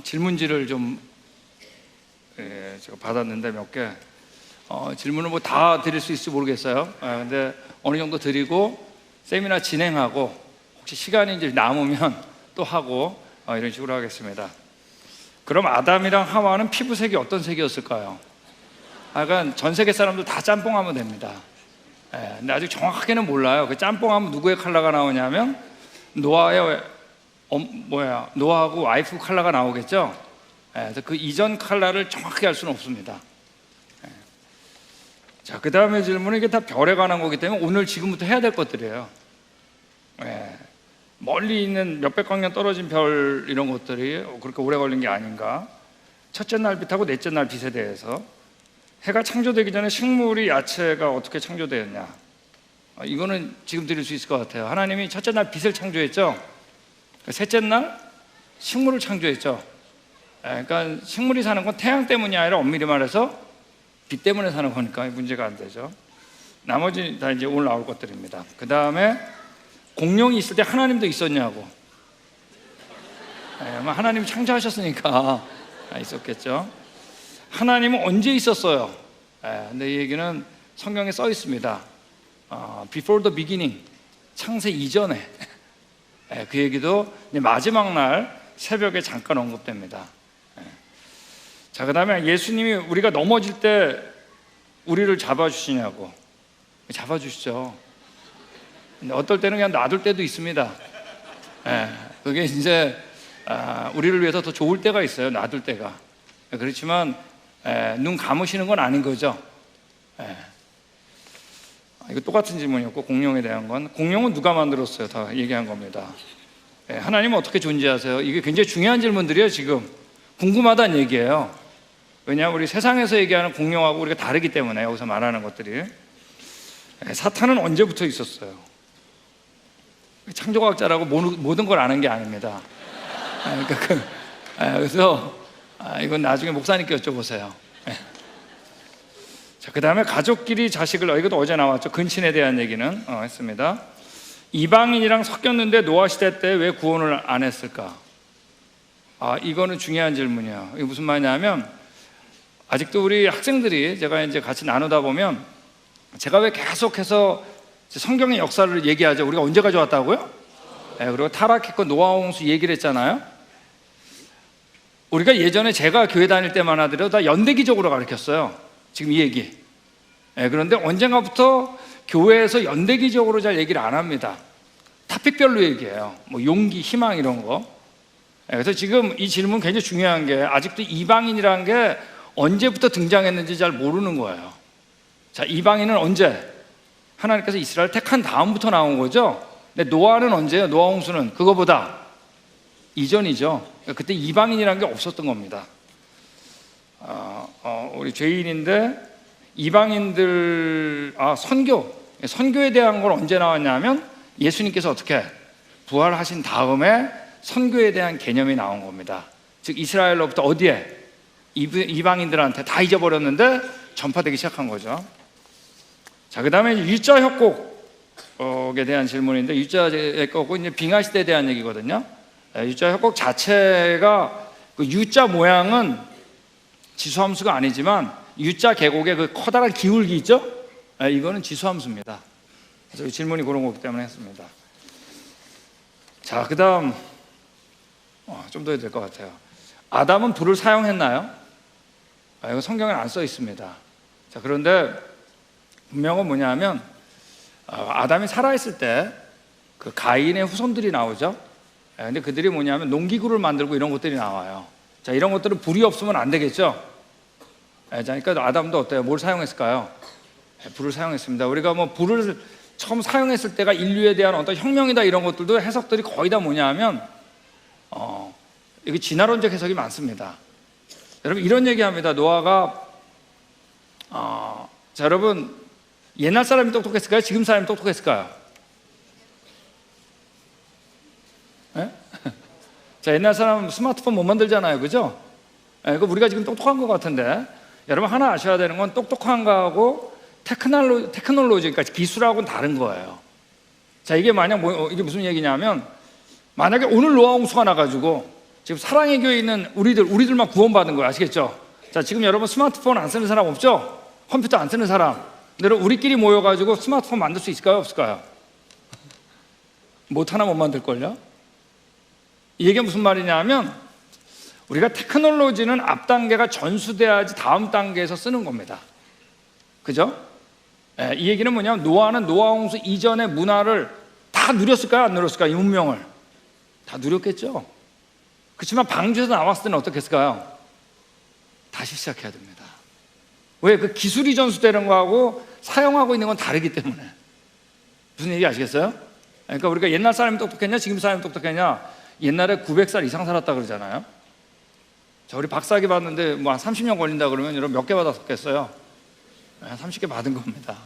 질문지를 좀 제가 받았는데 몇 개 질문을 뭐 다 드릴 수 있을지 모르겠어요. 근데 어느 정도 드리고 세미나 진행하고 혹시 시간이 이제 남으면 또 하고 이런 식으로 하겠습니다. 그럼 아담이랑 하와는 피부색이 어떤 색이었을까요? 그러니까 전 세계 사람들 다 짬뽕하면 됩니다. 근데 아직 정확하게는 몰라요. 그 짬뽕하면 누구의 컬러가 나오냐면 노아하고 와이프 컬러가 나오겠죠. 그래서 그 이전 컬러를 정확하게 알 수는 없습니다. 자, 그 다음에 질문은 이게 다 별에 관한 거기 때문에 오늘 지금부터 해야 될 것들이에요. 멀리 있는 몇백 광년 떨어진 별 이런 것들이 그렇게 오래 걸린 게 아닌가. 첫째 날 빛하고 넷째 날 빛에 대해서, 해가 창조되기 전에 식물이 야채가 어떻게 창조되었냐, 이거는 지금 드릴 수 있을 것 같아요. 하나님이 첫째 날 빛을 창조했죠. 셋째 날 식물을 창조했죠. 그러니까 식물이 사는 건 태양 때문이 아니라 엄밀히 말해서 빛 때문에 사는 거니까 문제가 안 되죠. 나머지 다 이제 오늘 나올 것들입니다. 그 다음에 공룡이 있을 때 하나님도 있었냐고. 하나님이 창조하셨으니까 있었겠죠. 하나님은 언제 있었어요? 근데 이 얘기는 성경에 써 있습니다. Before the beginning, 창세 이전에. 그 얘기도 마지막 날 새벽에 잠깐 언급됩니다. 자, 그 다음에 예수님이 우리가 넘어질 때 우리를 잡아주시냐고. 잡아주시죠. 근데 어떨 때는 그냥 놔둘 때도 있습니다. 그게 이제 우리를 위해서 더 좋을 때가 있어요. 놔둘 때가. 그렇지만 눈 감으시는 건 아닌 거죠. 이거 똑같은 질문이었고, 공룡에 대한 건, 공룡은 누가 만들었어요? 다 얘기한 겁니다. 하나님은 어떻게 존재하세요? 이게 굉장히 중요한 질문들이에요. 지금 궁금하다는 얘기예요. 왜냐하면 우리 세상에서 얘기하는 공룡하고 우리가 다르기 때문에 여기서 말하는 것들이. 사탄은 언제부터 있었어요? 창조과학자라고 모든 걸 아는 게 아닙니다. 그래서 이건 나중에 목사님께 여쭤보세요. 자, 그 다음에 가족끼리 자식을, 이것도 어제 나왔죠. 근친에 대한 얘기는 했습니다. 이방인이랑 섞였는데 노아 시대 때 왜 구원을 안 했을까? 이거는 중요한 질문이에요. 이게 무슨 말이냐면, 아직도 우리 학생들이 제가 이제 같이 나누다 보면, 제가 왜 계속해서 성경의 역사를 얘기하죠. 우리가 언제 가져왔다고요? 그리고 타락했고 노아 홍수 얘기를 했잖아요. 우리가 예전에 제가 교회 다닐 때만 하더라도 다 연대기적으로 가르쳤어요. 지금 이 얘기. 그런데 언젠가부터 교회에서 연대기적으로 잘 얘기를 안 합니다. 토픽별로 얘기해요. 뭐 용기, 희망 이런 거. 그래서 지금 이 질문 굉장히 중요한 게, 아직도 이방인이라는 게 언제부터 등장했는지 잘 모르는 거예요. 자, 이방인은 언제? 하나님께서 이스라엘 택한 다음부터 나온 거죠. 근데 노아는 언제예요? 노아 홍수는 그거보다 이전이죠. 그때 이방인이라는 게 없었던 겁니다. 우리 죄인인데 이방인들, 선교에 대한 건 언제 나왔냐면, 예수님께서 어떻게 부활하신 다음에 선교에 대한 개념이 나온 겁니다. 즉 이스라엘로부터 어디에? 이방인들한테 다 잊어버렸는데 전파되기 시작한 거죠. 자, 그 다음에 유자 협곡에 대한 질문인데, 유자 협곡은 이제 빙하 시대에 대한 얘기거든요. 유자 협곡 자체가 그 유자 모양은 지수함수가 아니지만 유자 계곡의 그 커다란 기울기 있죠? 이거는 지수함수입니다. 그래서 이 질문이 그런 거기 때문에 했습니다. 자, 그 다음 좀 더 해야 될 것 같아요. 아담은 불을 사용했나요? 이거 성경에 안 써 있습니다. 자, 그런데 분명한 뭐냐면, 아담이 살아있을 때 그 가인의 후손들이 나오죠. 근데 그들이 뭐냐면 농기구를 만들고 이런 것들이 나와요. 자, 이런 것들은 불이 없으면 안 되겠죠. 그러니까 아담도 어때요? 뭘 사용했을까요? 불을 사용했습니다. 우리가 뭐 불을 처음 사용했을 때가 인류에 대한 어떤 혁명이다 이런 것들도 해석들이 거의 다 뭐냐면 이게 진화론적 해석이 많습니다. 여러분 이런 얘기합니다. 노아가 자, 여러분 옛날 사람이 똑똑했을까요? 지금 사람이 똑똑했을까요? 자, 옛날 사람은 스마트폰 못 만들잖아요, 그죠? 우리가 지금 똑똑한 것 같은데, 여러분 하나 아셔야 되는 건 똑똑한 거하고 테크놀로지, 그러니까 기술하고는 다른 거예요. 자, 이게 만약 이게 무슨 얘기냐면, 만약에 오늘 노아 홍수가 나가지고 지금 사랑의 교회에 있는 우리들만 구원받은 거예요. 아시겠죠? 자, 지금 여러분 스마트폰 안 쓰는 사람 없죠? 컴퓨터 안 쓰는 사람. 여러분 우리끼리 모여가지고 스마트폰 만들 수 있을까요? 없을까요? 하나 못 만들걸요? 이게 무슨 말이냐면 우리가 테크놀로지는 앞 단계가 전수돼야지 다음 단계에서 쓰는 겁니다. 그죠? 이 얘기는 뭐냐면 노아는 노아홍수 이전의 문화를 다 누렸을까요? 안 누렸을까요? 이 문명을 다 누렸겠죠. 그렇지만 방주에서 나왔을 때는 어떻게 했을까요? 다시 시작해야 됩니다. 왜? 그 기술이 전수되는 거하고 사용하고 있는 건 다르기 때문에. 무슨 얘기 아시겠어요? 그러니까 우리가 옛날 사람이 똑똑했냐 지금 사람이 똑똑했냐, 옛날에 900살 이상 살았다 그러잖아요. 자, 우리 박사학위 받는데 뭐 한 30년 걸린다 그러면 여러분 몇 개 받았겠어요? 30개 받은 겁니다.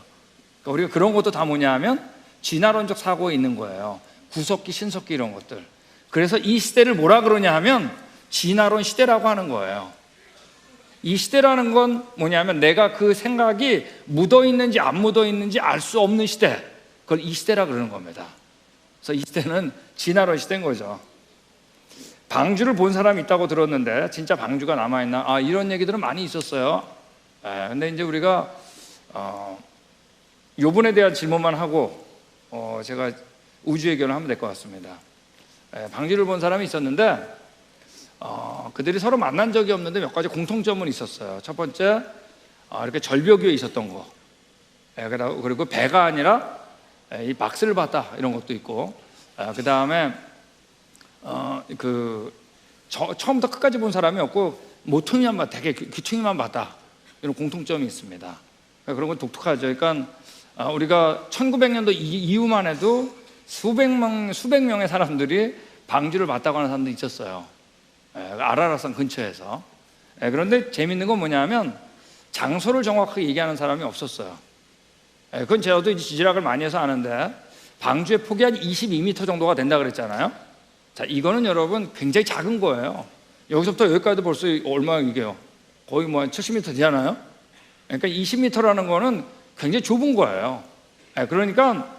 그러니까 우리가 그런 것도 다 뭐냐 하면 진화론적 사고에 있는 거예요. 구석기, 신석기 이런 것들. 그래서 이 시대를 뭐라 그러냐 하면 진화론 시대라고 하는 거예요. 이 시대라는 건 뭐냐면 내가 그 생각이 묻어있는지 안 묻어있는지 알 수 없는 시대, 그걸 이 시대라 그러는 겁니다. 그래서 이 시대는 진화론 시대인 거죠. 방주를 본 사람이 있다고 들었는데 진짜 방주가 남아있나? 이런 얘기들은 많이 있었어요. 근데 이제 우리가 요번에 대한 질문만 하고 제가 우주 해결을 하면 될 것 같습니다. 방주를 본 사람이 있었는데 그들이 서로 만난 적이 없는데 몇 가지 공통점은 있었어요. 첫 번째, 이렇게 절벽 위에 있었던 거, 그리고 배가 아니라 이 박스를 봤다 이런 것도 있고, 그 다음에 처음부터 끝까지 본 사람이 없고 모퉁이만 봤다, 되게 귀퉁이만 봤다, 이런 공통점이 있습니다. 그런 건 독특하죠. 그러니까 우리가 1900년도 이후만 해도 수백 명의 사람들이 방주를 봤다고 하는 사람도 있었어요. 아라라산 근처에서. 그런데 재밌는 건 뭐냐면 장소를 정확하게 얘기하는 사람이 없었어요. 그건 저도 이제 지질학을 많이 해서 아는데 방주의 폭이 한 22m 정도가 된다 그랬잖아요. 자, 이거는 여러분 굉장히 작은 거예요. 여기서부터 여기까지도 벌써 얼마 이게요? 거의 뭐 한 70m 되잖아요. 그러니까 20m라는 거는 굉장히 좁은 거예요. 그러니까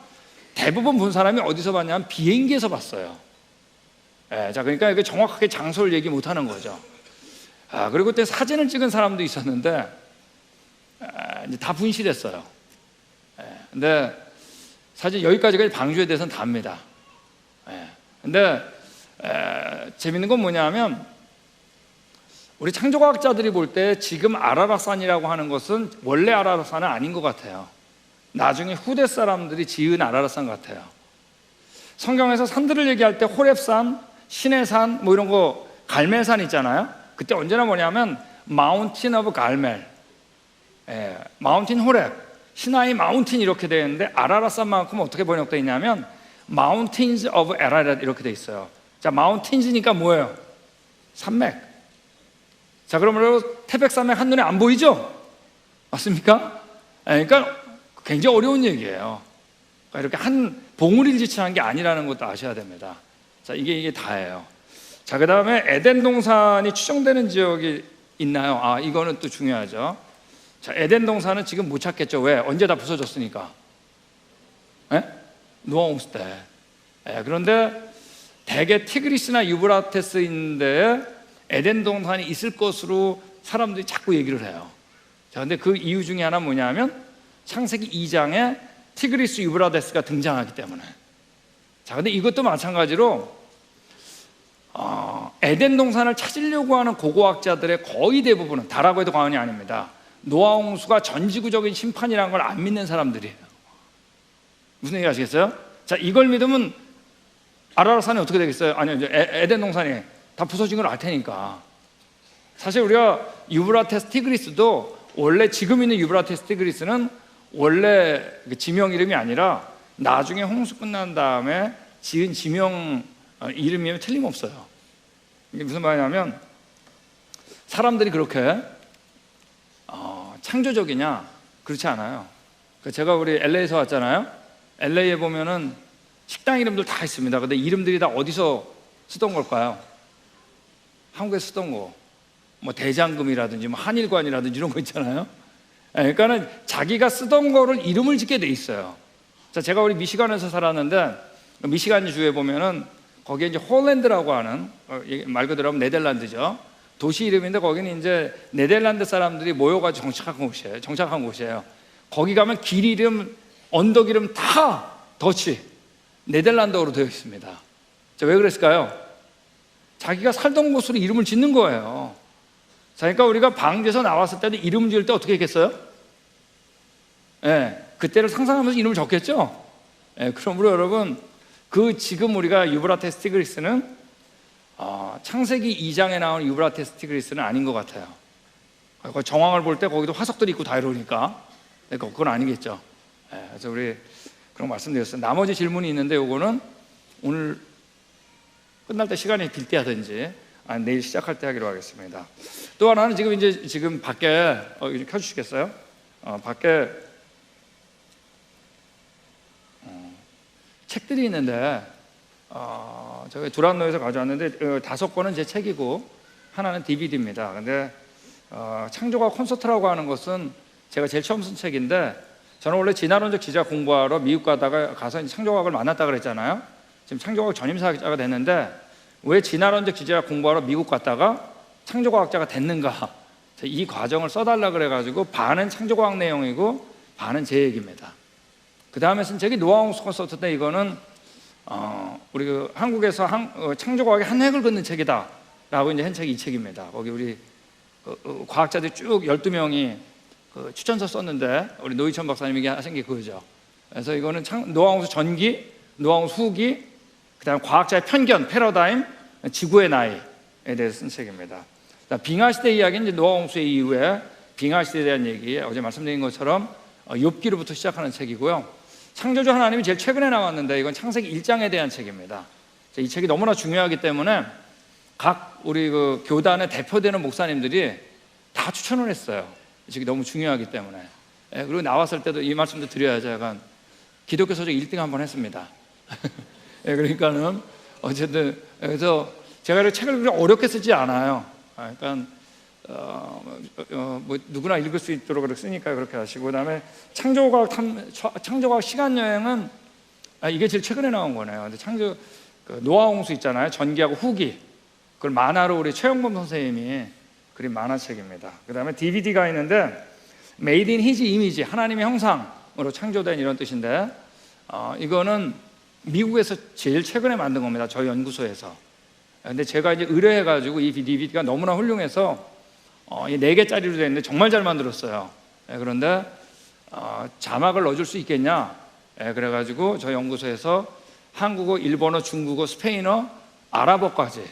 대부분 본 사람이 어디서 봤냐면 비행기에서 봤어요. 자, 그러니까 이게 정확하게 장소를 얘기 못 하는 거죠. 그리고 그때 사진을 찍은 사람도 있었는데 이제 다 분실했어요. 근데 사실 여기까지가 방주에 대해서는 답니다. 근데 재밌는 건 뭐냐면 우리 창조과학자들이 볼 때 지금 아라라산이라고 하는 것은 원래 아라라산은 아닌 것 같아요. 나중에 후대 사람들이 지은 아라라산 같아요. 성경에서 산들을 얘기할 때 호렙산, 시내산 뭐 이런 거, 갈멜산 있잖아요. 그때 언제나 뭐냐면 마운틴 오브 갈멜, 마운틴 호렙, 시나이 마운틴 이렇게 되어 있는데 아라라산만큼 어떻게 번역되어 있냐면 마운틴즈 오브 에라렛 이렇게 되어 있어요. 자, 마운틴즈니까 뭐예요? 산맥. 자, 그러면 태백산맥 한눈에 안 보이죠? 맞습니까? 그러니까 굉장히 어려운 얘기예요. 그러니까 이렇게 한 봉우리를 지칭한 게 아니라는 것도 아셔야 됩니다. 자, 이게 다예요. 자, 그 다음에 에덴 동산이 추정되는 지역이 있나요? 이거는 또 중요하죠. 자, 에덴 동산은 지금 못 찾겠죠. 왜? 언제 다 부서졌으니까. 노아홍수 때. 그런데 대개 티그리스나 유브라테스인데 에덴 동산이 있을 것으로 사람들이 자꾸 얘기를 해요. 자, 근데 그 이유 중에 하나 뭐냐면 창세기 2장에 티그리스 유브라테스가 등장하기 때문에. 자, 근데 이것도 마찬가지로 에덴 동산을 찾으려고 하는 고고학자들의 거의 대부분은, 다라고 해도 과언이 아닙니다, 노아홍수가 전지구적인 심판이라는 걸 안 믿는 사람들이에요. 무슨 얘기 아시겠어요? 자, 이걸 믿으면 아라라산이 어떻게 되겠어요? 아니요, 이제 에덴 동산이 다 부서진 걸 알 테니까. 사실 우리가 유브라테스 티그리스도 원래 지금 있는 유브라테스 티그리스는 원래 지명 이름이 아니라 나중에 홍수 끝난 다음에 지은 지명 이름이면 틀림없어요. 이게 무슨 말이냐면 사람들이 그렇게 창조적이냐? 그렇지 않아요. 제가 우리 LA에서 왔잖아요. LA에 보면은 식당 이름들 다 있습니다. 근데 이름들이 다 어디서 쓰던 걸까요? 한국에 쓰던 거, 뭐 대장금이라든지 뭐 한일관이라든지 이런 거 있잖아요. 그러니까는 자기가 쓰던 거를 이름을 짓게 돼 있어요. 자, 제가 우리 미시간에서 살았는데 미시간 주에 보면은 거기에 이제 홀랜드라고 하는 말 그대로 하면 네덜란드죠. 도시 이름인데 거기는 이제 네덜란드 사람들이 모여가지고 정착한 곳이에요. 거기 가면 길 이름, 언덕 이름 다 더치, 네덜란드어로 되어 있습니다. 자, 왜 그랬을까요? 자기가 살던 곳으로 이름을 짓는 거예요. 자, 그러니까 우리가 방주에서 나왔을 때도 이름 지을 때 어떻게 했겠어요? 그때를 상상하면서 이름을 적겠죠? 그러므로 여러분, 지금 우리가 유브라테스 티그리스는 창세기 2장에 나오는 유브라테스 티그리스는 아닌 것 같아요. 정황을 볼 때 거기도 화석들이 있고 다 이러니까 그건 아니겠죠. 그래서 우리 그런 말씀드렸어요. 나머지 질문이 있는데 요거는 오늘 끝날 때 시간이 빌 때 하든지 내일 시작할 때 하기로 하겠습니다. 또 하나는 지금 밖에 켜주시겠어요? 밖에 책들이 있는데 저희 두란노에서 가져왔는데 5권은 제 책이고 하나는 DVD입니다. 근데 창조과 콘서트라고 하는 것은 제가 제일 처음 쓴 책인데, 저는 원래 진화론적 지리학 공부하러 미국 가서 창조과학을 만났다 그랬잖아요. 지금 창조과학 전임사학자가 됐는데 왜 진화론적 지리학 공부하러 미국 갔다가 창조과학자가 됐는가, 이 과정을 써달라 그래가지고 반은 창조과학 내용이고 반은 제 얘기입니다. 그 다음에 쓴 책이 노아홍수 콘서트인데 이거는 우리 한국에서 창조과학의 한 획을 긋는 책이다 라고 이제 한 책이 이 책입니다. 거기 우리 과학자들이 쭉 12명이 추천서 썼는데 우리 노희천 박사님이 하신 게 그거죠. 그래서 이거는 노아홍수 전기, 노아홍수 후기, 그 다음에 과학자의 편견, 패러다임, 지구의 나이에 대해서 쓴 책입니다. 빙하시대 이야기는 이제 노아홍수 이후에 빙하시대에 대한 얘기, 어제 말씀드린 것처럼 욥기로부터 시작하는 책이고요. 창조주 하나님이 제일 최근에 나왔는데 이건 창세기 1장에 대한 책입니다. 이 책이 너무나 중요하기 때문에 각 우리 교단의 대표되는 목사님들이 다 추천을 했어요. 이 책이 너무 중요하기 때문에. 그리고 나왔을 때도 이 말씀도 드려야죠. 약간 기독교 서적 1등 한번 했습니다. 그러니까는 어쨌든 그래서 제가 이 책을 그렇게 어렵게 쓰지 않아요. 그러니까 뭐 누구나 읽을 수 있도록 그렇게 쓰니까 그렇게 하시고, 그다음에 창조과학 시간 여행은 이게 제일 최근에 나온 거네요. 근데 노아홍수 있잖아요. 전기하고 후기, 그걸 만화로 우리 최영범 선생님이 그린 만화책입니다. 그다음에 DVD가 있는데 Made in His Image, 하나님의 형상으로 창조된 이런 뜻인데 이거는 미국에서 제일 최근에 만든 겁니다. 저희 연구소에서. 근데 제가 이제 의뢰해가지고 이 DVD가 너무나 훌륭해서 4개짜리로 되어 있는데 정말 잘 만들었어요. 그런데 자막을 넣어줄 수 있겠냐? 그래가지고 저희 연구소에서 한국어, 일본어, 중국어, 스페인어, 아랍어까지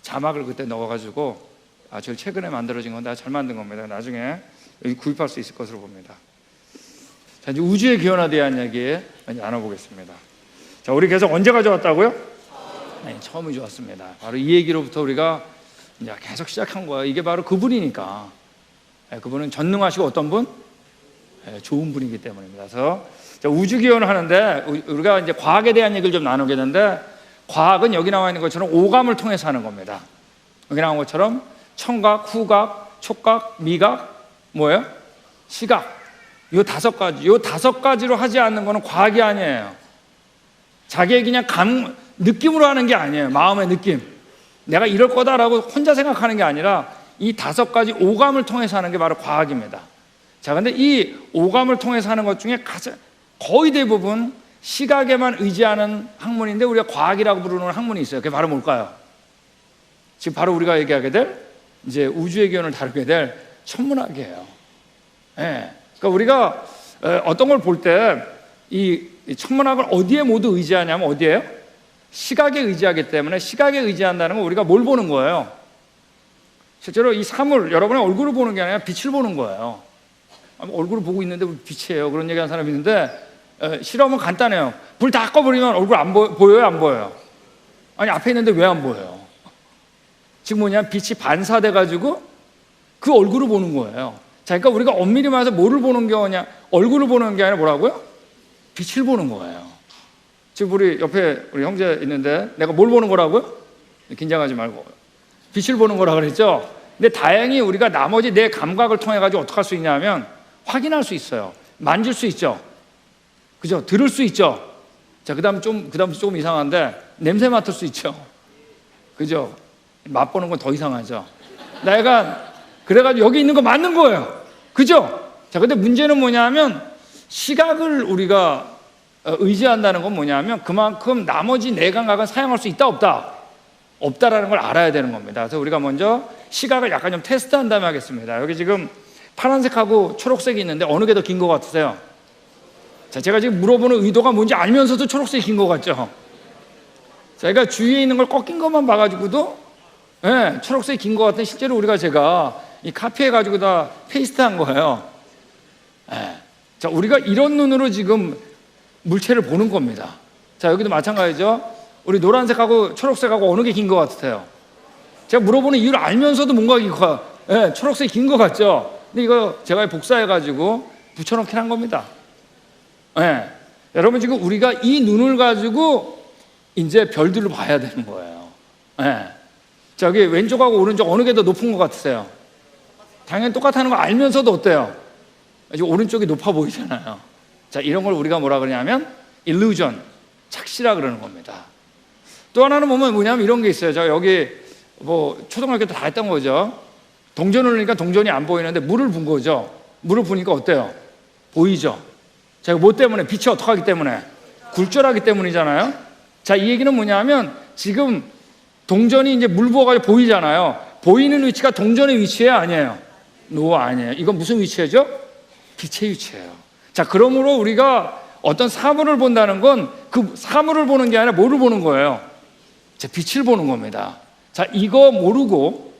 자막을 그때 넣어가지고 제일 최근에 만들어진 건데 잘 만든 겁니다. 나중에 구입할 수 있을 것으로 봅니다. 자, 이제 우주의 기원에 대한 얘기 나눠보겠습니다. 자, 우리 계속 언제 가져왔다고요? 네, 처음이 좋았습니다. 바로 이 얘기로부터 우리가 이제 계속 시작한 거예요. 이게 바로 그분이니까. 그분은 전능하시고 어떤 분? 좋은 분이기 때문입니다. 그래서 우주 기원을 하는데 우리가 이제 과학에 대한 얘기를 좀 나누겠는데, 과학은 여기 나와 있는 것처럼 오감을 통해서 하는 겁니다. 여기 나온 것처럼 청각, 후각, 촉각, 미각, 뭐예요? 시각. 이 5가지. 이 5가지로 하지 않는 거는 과학이 아니에요. 자기의 그냥 느낌으로 하는 게 아니에요. 마음의 느낌. 내가 이럴 거다라고 혼자 생각하는 게 아니라 이 5가지 오감을 통해서 하는 게 바로 과학입니다. 자, 근데 이 오감을 통해서 하는 것 중에 거의 대부분 시각에만 의지하는 학문인데 우리가 과학이라고 부르는 학문이 있어요. 그게 바로 뭘까요? 지금 바로 우리가 얘기하게 될 이제 우주의 기원을 다루게 될 천문학이에요. 그러니까 우리가 어떤 걸 볼 때 이 천문학을 어디에 모두 의지하냐면 어디에요? 시각에 의지하기 때문에, 시각에 의지한다는 건 우리가 뭘 보는 거예요? 실제로 이 사물, 여러분의 얼굴을 보는 게 아니라 빛을 보는 거예요. 얼굴을 보고 있는데 빛이에요. 그런 얘기하는 사람이 있는데 실험은 간단해요. 불 다 꺼버리면 얼굴 안 보여요? 안 보여요? 아니, 앞에 있는데 왜 안 보여요? 지금 뭐냐면 빛이 반사돼가지고 그 얼굴을 보는 거예요. 자, 그러니까 우리가 엄밀히 말해서 뭐를 보는 거냐? 얼굴을 보는 게 아니라 뭐라고요? 빛을 보는 거예요. 지금 우리 옆에 우리 형제 있는데 내가 뭘 보는 거라고요? 긴장하지 말고 빛을 보는 거라 그랬죠? 근데 다행히 우리가 나머지 내 감각을 통해 가지고 어떻게 할 수 있냐면 확인할 수 있어요. 만질 수 있죠. 그죠? 들을 수 있죠. 자, 그다음 조금 이상한데 냄새 맡을 수 있죠. 그죠? 맛보는 건 더 이상하죠. 내가 그래가지고 여기 있는 거 맞는 거예요. 그죠? 자, 근데 문제는 뭐냐면 시각을 우리가 의지한다는 건 뭐냐면 그만큼 나머지 네 감각은 사용할 수 있다 없다? 없다라는 걸 알아야 되는 겁니다. 그래서 우리가 먼저 시각을 약간 좀 테스트한 다음에 하겠습니다. 여기 지금 파란색하고 초록색이 있는데 어느 게 더 긴 것 같으세요? 자, 제가 지금 물어보는 의도가 뭔지 알면서도 초록색이 긴 것 같죠? 제가 주위에 있는 걸 꺾인 것만 봐가지고도 초록색이 긴 것 같은데 실제로 제가 이 카피해가지고 다 페이스트한 거예요. 자, 우리가 이런 눈으로 지금 물체를 보는 겁니다. 자, 여기도 마찬가지죠. 우리 노란색하고 초록색하고 어느 게 긴 것 같으세요? 제가 물어보는 이유를 알면서도 뭔가 초록색이 긴 것 같죠? 근데 이거 제가 복사해가지고 붙여놓긴 한 겁니다. 여러분, 지금 우리가 이 눈을 가지고 이제 별들을 봐야 되는 거예요. 자, 여기 왼쪽하고 오른쪽 어느 게 더 높은 것 같으세요? 당연히 똑같다는 거 알면서도 어때요? 오른쪽이 높아 보이잖아요. 자, 이런 걸 우리가 뭐라 그러냐면 illusion, 착시라 그러는 겁니다. 또 하나는 보면 뭐냐면 이런 게 있어요. 저 여기 초등학교 때 다 했던 거죠. 동전을 넣으니까 동전이 안 보이는데 물을 분 거죠. 물을 부니까 어때요? 보이죠? 자, 이거 뭐 때문에? 빛이 어떻게 하기 때문에? 굴절하기 때문이잖아요. 자, 이 얘기는 뭐냐면 지금 동전이 이제 물 부어가지고 보이잖아요. 보이는 위치가 동전의 위치예요, 아니에요? 아니에요. 이건 무슨 위치죠? 빛의 위치예요. 자, 그러므로 우리가 어떤 사물을 본다는 건 그 사물을 보는 게 아니라 뭐를 보는 거예요? 자, 빛을 보는 겁니다. 자, 이거 모르고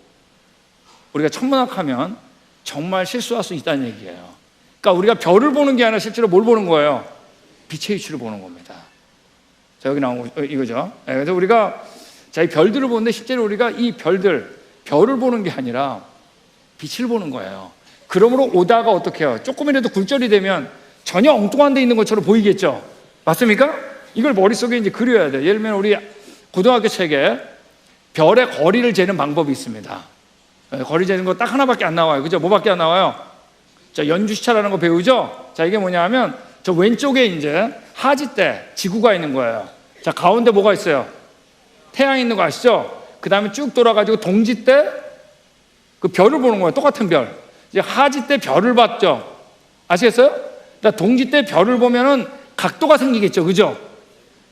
우리가 천문학하면 정말 실수할 수 있다는 얘기예요. 그러니까 우리가 별을 보는 게 아니라 실제로 뭘 보는 거예요? 빛의 위치를 보는 겁니다. 자, 여기 나온 거 이거죠. 그래서 우리가 이 별들을 보는데 실제로 우리가 이 별을 보는 게 아니라 빛을 보는 거예요. 그러므로 오다가 어떻게 해요? 조금이라도 굴절이 되면 전혀 엉뚱한 데 있는 것처럼 보이겠죠? 맞습니까? 이걸 머릿속에 이제 그려야 돼요. 예를 들면 우리 고등학교 책에 별의 거리를 재는 방법이 있습니다. 거리 재는 거 딱 하나밖에 안 나와요. 그죠? 뭐밖에 안 나와요? 자, 연주시차라는 거 배우죠? 자, 이게 뭐냐면 저 왼쪽에 이제 하지대 지구가 있는 거예요. 자, 가운데 뭐가 있어요? 태양이 있는 거 아시죠? 그 다음에 쭉 돌아가지고 동지대 그 별을 보는 거예요. 똑같은 별. 이제 하지대 별을 봤죠? 아시겠어요? 자, 동지대 별을 보면은 각도가 생기겠죠. 그죠?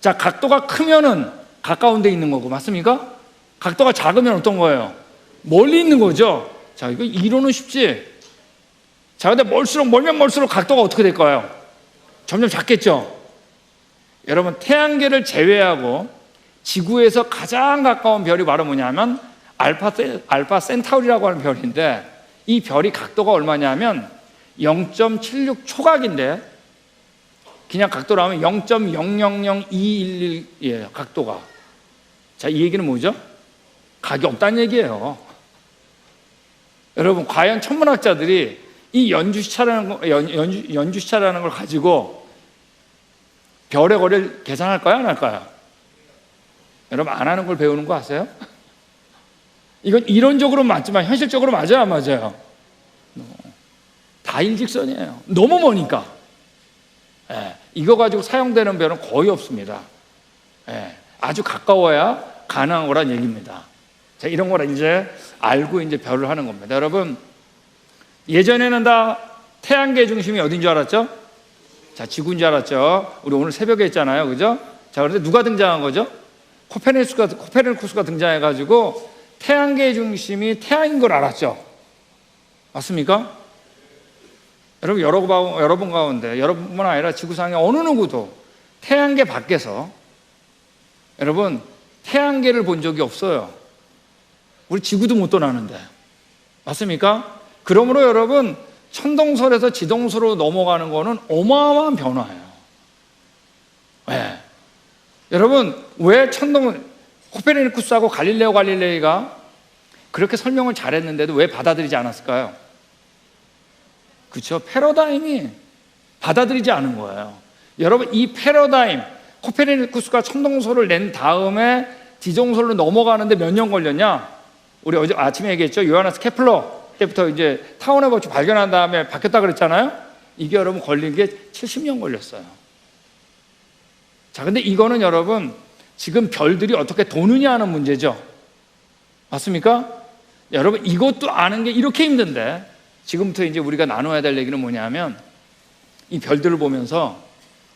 자, 각도가 크면은 가까운 데 있는 거고, 맞습니까? 각도가 작으면 어떤 거예요? 멀리 있는 거죠. 자, 이거 이론은 쉽지. 자, 근데 멀면 멀수록 각도가 어떻게 될까요? 점점 작겠죠. 여러분, 태양계를 제외하고 지구에서 가장 가까운 별이 바로 뭐냐면 알파 센타우리라고 하는 별인데, 이 별이 각도가 얼마냐면 0.76 초각인데 그냥 각도로 하면 0.000211이에요. 각도가. 자, 이 얘기는 뭐죠? 각이 없다는 얘기예요. 여러분, 과연 천문학자들이 이 연주시차라는 걸 가지고 별의 거리를 계산할까요? 안 할까요? 여러분, 안 하는 걸 배우는 거 아세요? 이건 이론적으로 맞지만 현실적으로 맞아요, 안 맞아요? 다 일직선이에요. 너무 머니까. 이거 가지고 사용되는 별은 거의 없습니다. 아주 가까워야 가능한 거란 얘기입니다. 자, 이런 거라 이제 알고 이제 별을 하는 겁니다. 여러분, 예전에는 다 태양계 중심이 어딘 줄 알았죠? 자, 지구인 줄 알았죠? 우리 오늘 새벽에 했잖아요. 그죠? 자, 그런데 누가 등장한 거죠? 코페르니쿠스가 등장해가지고 태양계 중심이 태양인 걸 알았죠? 맞습니까? 여러분, 여러분 가운데 여러분뿐만 아니라 지구상의 어느 누구도 태양계 밖에서 여러분 태양계를 본 적이 없어요. 우리 지구도 못 떠나는데. 맞습니까? 그러므로 여러분, 천동설에서 지동설로 넘어가는 거는 어마어마한 변화예요. 왜? 여러분, 왜 코페르니쿠스하고 갈릴레오 갈릴레이가 그렇게 설명을 잘했는데도 왜 받아들이지 않았을까요? 그렇죠? 패러다임이 받아들이지 않은 거예요. 여러분, 이 패러다임, 코페르니쿠스가 천동설을 낸 다음에 지동설로 넘어가는데 몇 년 걸렸냐? 우리 어제 아침에 얘기했죠. 요하네스 케플러 때부터 이제 타원의 법칙 발견한 다음에 바뀌었다 그랬잖아요. 이게 여러분 걸린 게 70년 걸렸어요. 자, 근데 이거는 여러분 지금 별들이 어떻게 도느냐 하는 문제죠. 맞습니까? 여러분, 이것도 아는 게 이렇게 힘든데 지금부터 이제 우리가 나눠야 될 얘기는 뭐냐면 이 별들을 보면서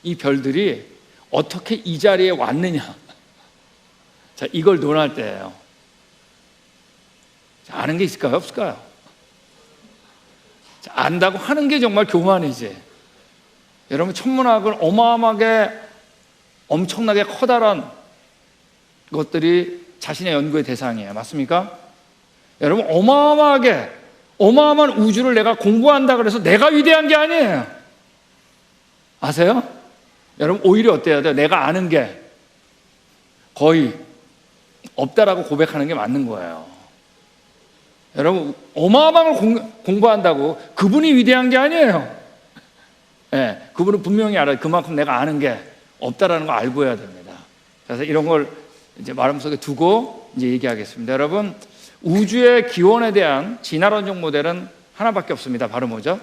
이 별들이 어떻게 이 자리에 왔느냐, 자, 이걸 논할 때예요. 자, 아는 게 있을까요? 없을까요? 자, 안다고 하는 게 정말 교만이지. 여러분, 천문학은 어마어마하게 엄청나게 커다란 것들이 자신의 연구의 대상이에요. 맞습니까? 여러분, 어마어마한 우주를 내가 공부한다 그래서 내가 위대한 게 아니에요. 아세요? 여러분, 오히려 어때야 돼요? 내가 아는 게 거의 없다라고 고백하는 게 맞는 거예요. 여러분, 어마어마한 걸 공부한다고 그분이 위대한 게 아니에요. 네, 그분은 분명히 알아요. 그만큼 내가 아는 게 없다라는 걸 알고 해야 됩니다. 그래서 이런 걸 이제 마음속에 두고 이제 얘기하겠습니다. 여러분, 우주의 기원에 대한 진화론적 모델은 하나밖에 없습니다. 바로 뭐죠?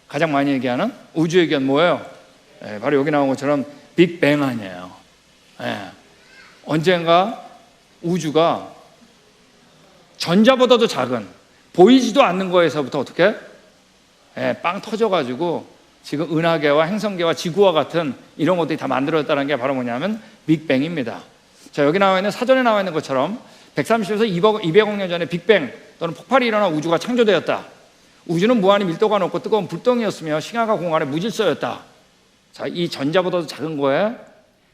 가장 많이 얘기하는 우주의 기원 뭐예요? 네, 바로 여기 나온 것처럼 빅뱅 아니에요. 네. 언젠가 우주가 전자보다도 작은 보이지도 않는 거에서부터 어떻게 빵 터져가지고 지금 은하계와 행성계와 지구와 같은 이런 것들이 다 만들어졌다는 게 바로 뭐냐면 빅뱅입니다. 자, 여기 나와 있는 사전에 나와 있는 것처럼 130에서 200억 년 전에 빅뱅 또는 폭발이 일어나 우주가 창조되었다. 우주는 무한히 밀도가 높고 뜨거운 불덩이였으며 시간과 공간의 무질서였다. 자, 이 전자보다도 작은 거에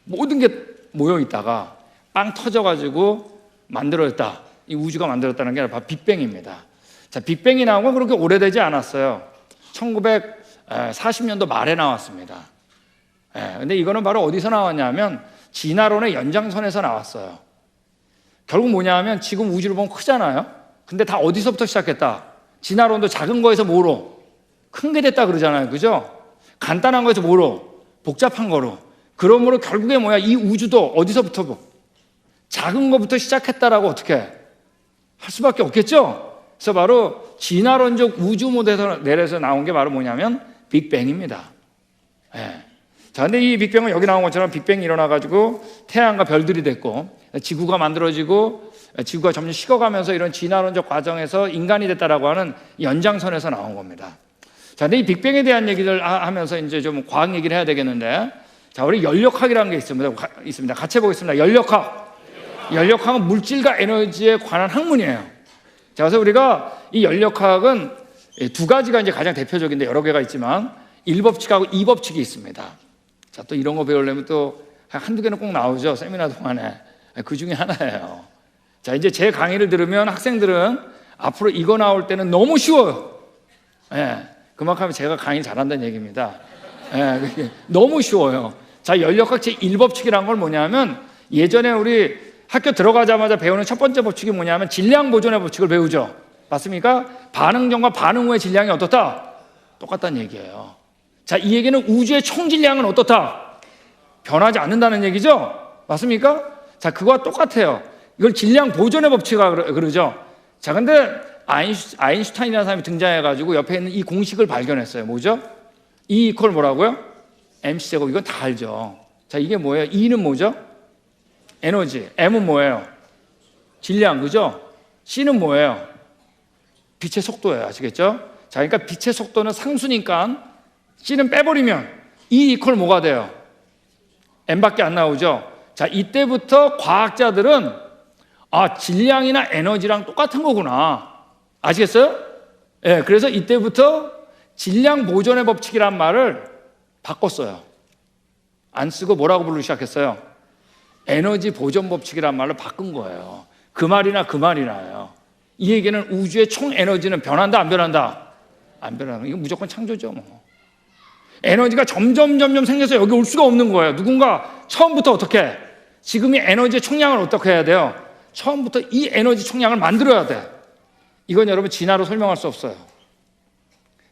모든 게 모여 있다가 빵 터져가지고 만들어졌다. 이 우주가 만들었다는 게 바로 빅뱅입니다. 자, 빅뱅이 나온 건 그렇게 오래되지 않았어요. 1940년도 말에 나왔습니다. 근데 이거는 바로 어디서 나왔냐면 진화론의 연장선에서 나왔어요. 결국 뭐냐면 지금 우주를 보면 크잖아요. 근데 다 어디서부터 시작했다? 진화론도 작은 거에서 뭐로? 큰 게 됐다 그러잖아요. 그죠? 간단한 거에서 뭐로? 복잡한 거로. 그러므로 결국에 뭐야? 이 우주도 어디서부터? 작은 거부터 시작했다라고 어떻게 할 수밖에 없겠죠? 그래서 바로 진화론적 우주 모델에서 나온 게 바로 뭐냐면 빅뱅입니다. 네. 자, 근데 이 빅뱅은 여기 나온 것처럼 빅뱅이 일어나가지고 태양과 별들이 됐고 지구가 만들어지고 지구가 점점 식어가면서 이런 진화론적 과정에서 인간이 됐다라고 하는 연장선에서 나온 겁니다. 자, 근데 이 빅뱅에 대한 얘기를 하면서 이제 좀 과학 얘기를 해야 되겠는데, 자, 우리 연력학이라는 게 있습니다. 같이 해보겠습니다. 연력학은 물질과 에너지에 관한 학문이에요. 자, 그래서 우리가 이 연력학은 두 가지가 이제 가장 대표적인데 여러 개가 있지만 1법칙하고 2법칙이 있습니다. 자, 또 이런 거 배우려면 또 한두 개는 꼭 나오죠. 세미나 동안에. 그 중에 하나예요. 자, 이제 제 강의를 들으면 학생들은 앞으로 이거 나올 때는 너무 쉬워요. 그만큼 제가 강의 잘한다는 얘기입니다. 너무 쉬워요. 자, 연력학 제1법칙이란 걸 뭐냐면 예전에 우리 학교 들어가자마자 배우는 첫 번째 법칙이 뭐냐면 질량 보존의 법칙을 배우죠. 맞습니까? 반응 전과 반응 후의 질량이 어떻다? 똑같다는 얘기예요. 자, 이 얘기는 우주의 총 질량은 어떻다? 변하지 않는다는 얘기죠. 맞습니까? 자, 그거와 똑같아요. 이걸 질량 보존의 법칙이라고 그러죠. 자, 근데 아인슈타인이라는 사람이 등장해가지고 옆에 있는 이 공식을 발견했어요. 뭐죠? E 이퀄 뭐라고요? mc제곱. 이건 다 알죠. 자, 이게 뭐예요? E는 뭐죠? 에너지. M은 뭐예요? 질량, 그죠? C는 뭐예요? 빛의 속도예요. 아시겠죠? 자, 그러니까 빛의 속도는 상수니까 C는 빼버리면 E 이퀄 뭐가 돼요? M밖에 안 나오죠? 자, 이때부터 과학자들은 질량이나 에너지랑 똑같은 거구나. 아시겠어요? 그래서 이때부터 질량 보존의 법칙이란 말을 바꿨어요. 안 쓰고 뭐라고 부르기 시작했어요? 에너지 보존 법칙이란 말로 바꾼 거예요. 그 말이나요. 이 얘기는 우주의 총 에너지는 변한다, 안 변한다? 안 변하는. 이거 무조건 창조죠, 뭐. 에너지가 점점 생겨서 여기 올 수가 없는 거예요. 누군가 처음부터 어떻게? 지금 이 에너지의 총량을 어떻게 해야 돼요? 처음부터 이 에너지 총량을 만들어야 돼. 이건 여러분 진화로 설명할 수 없어요.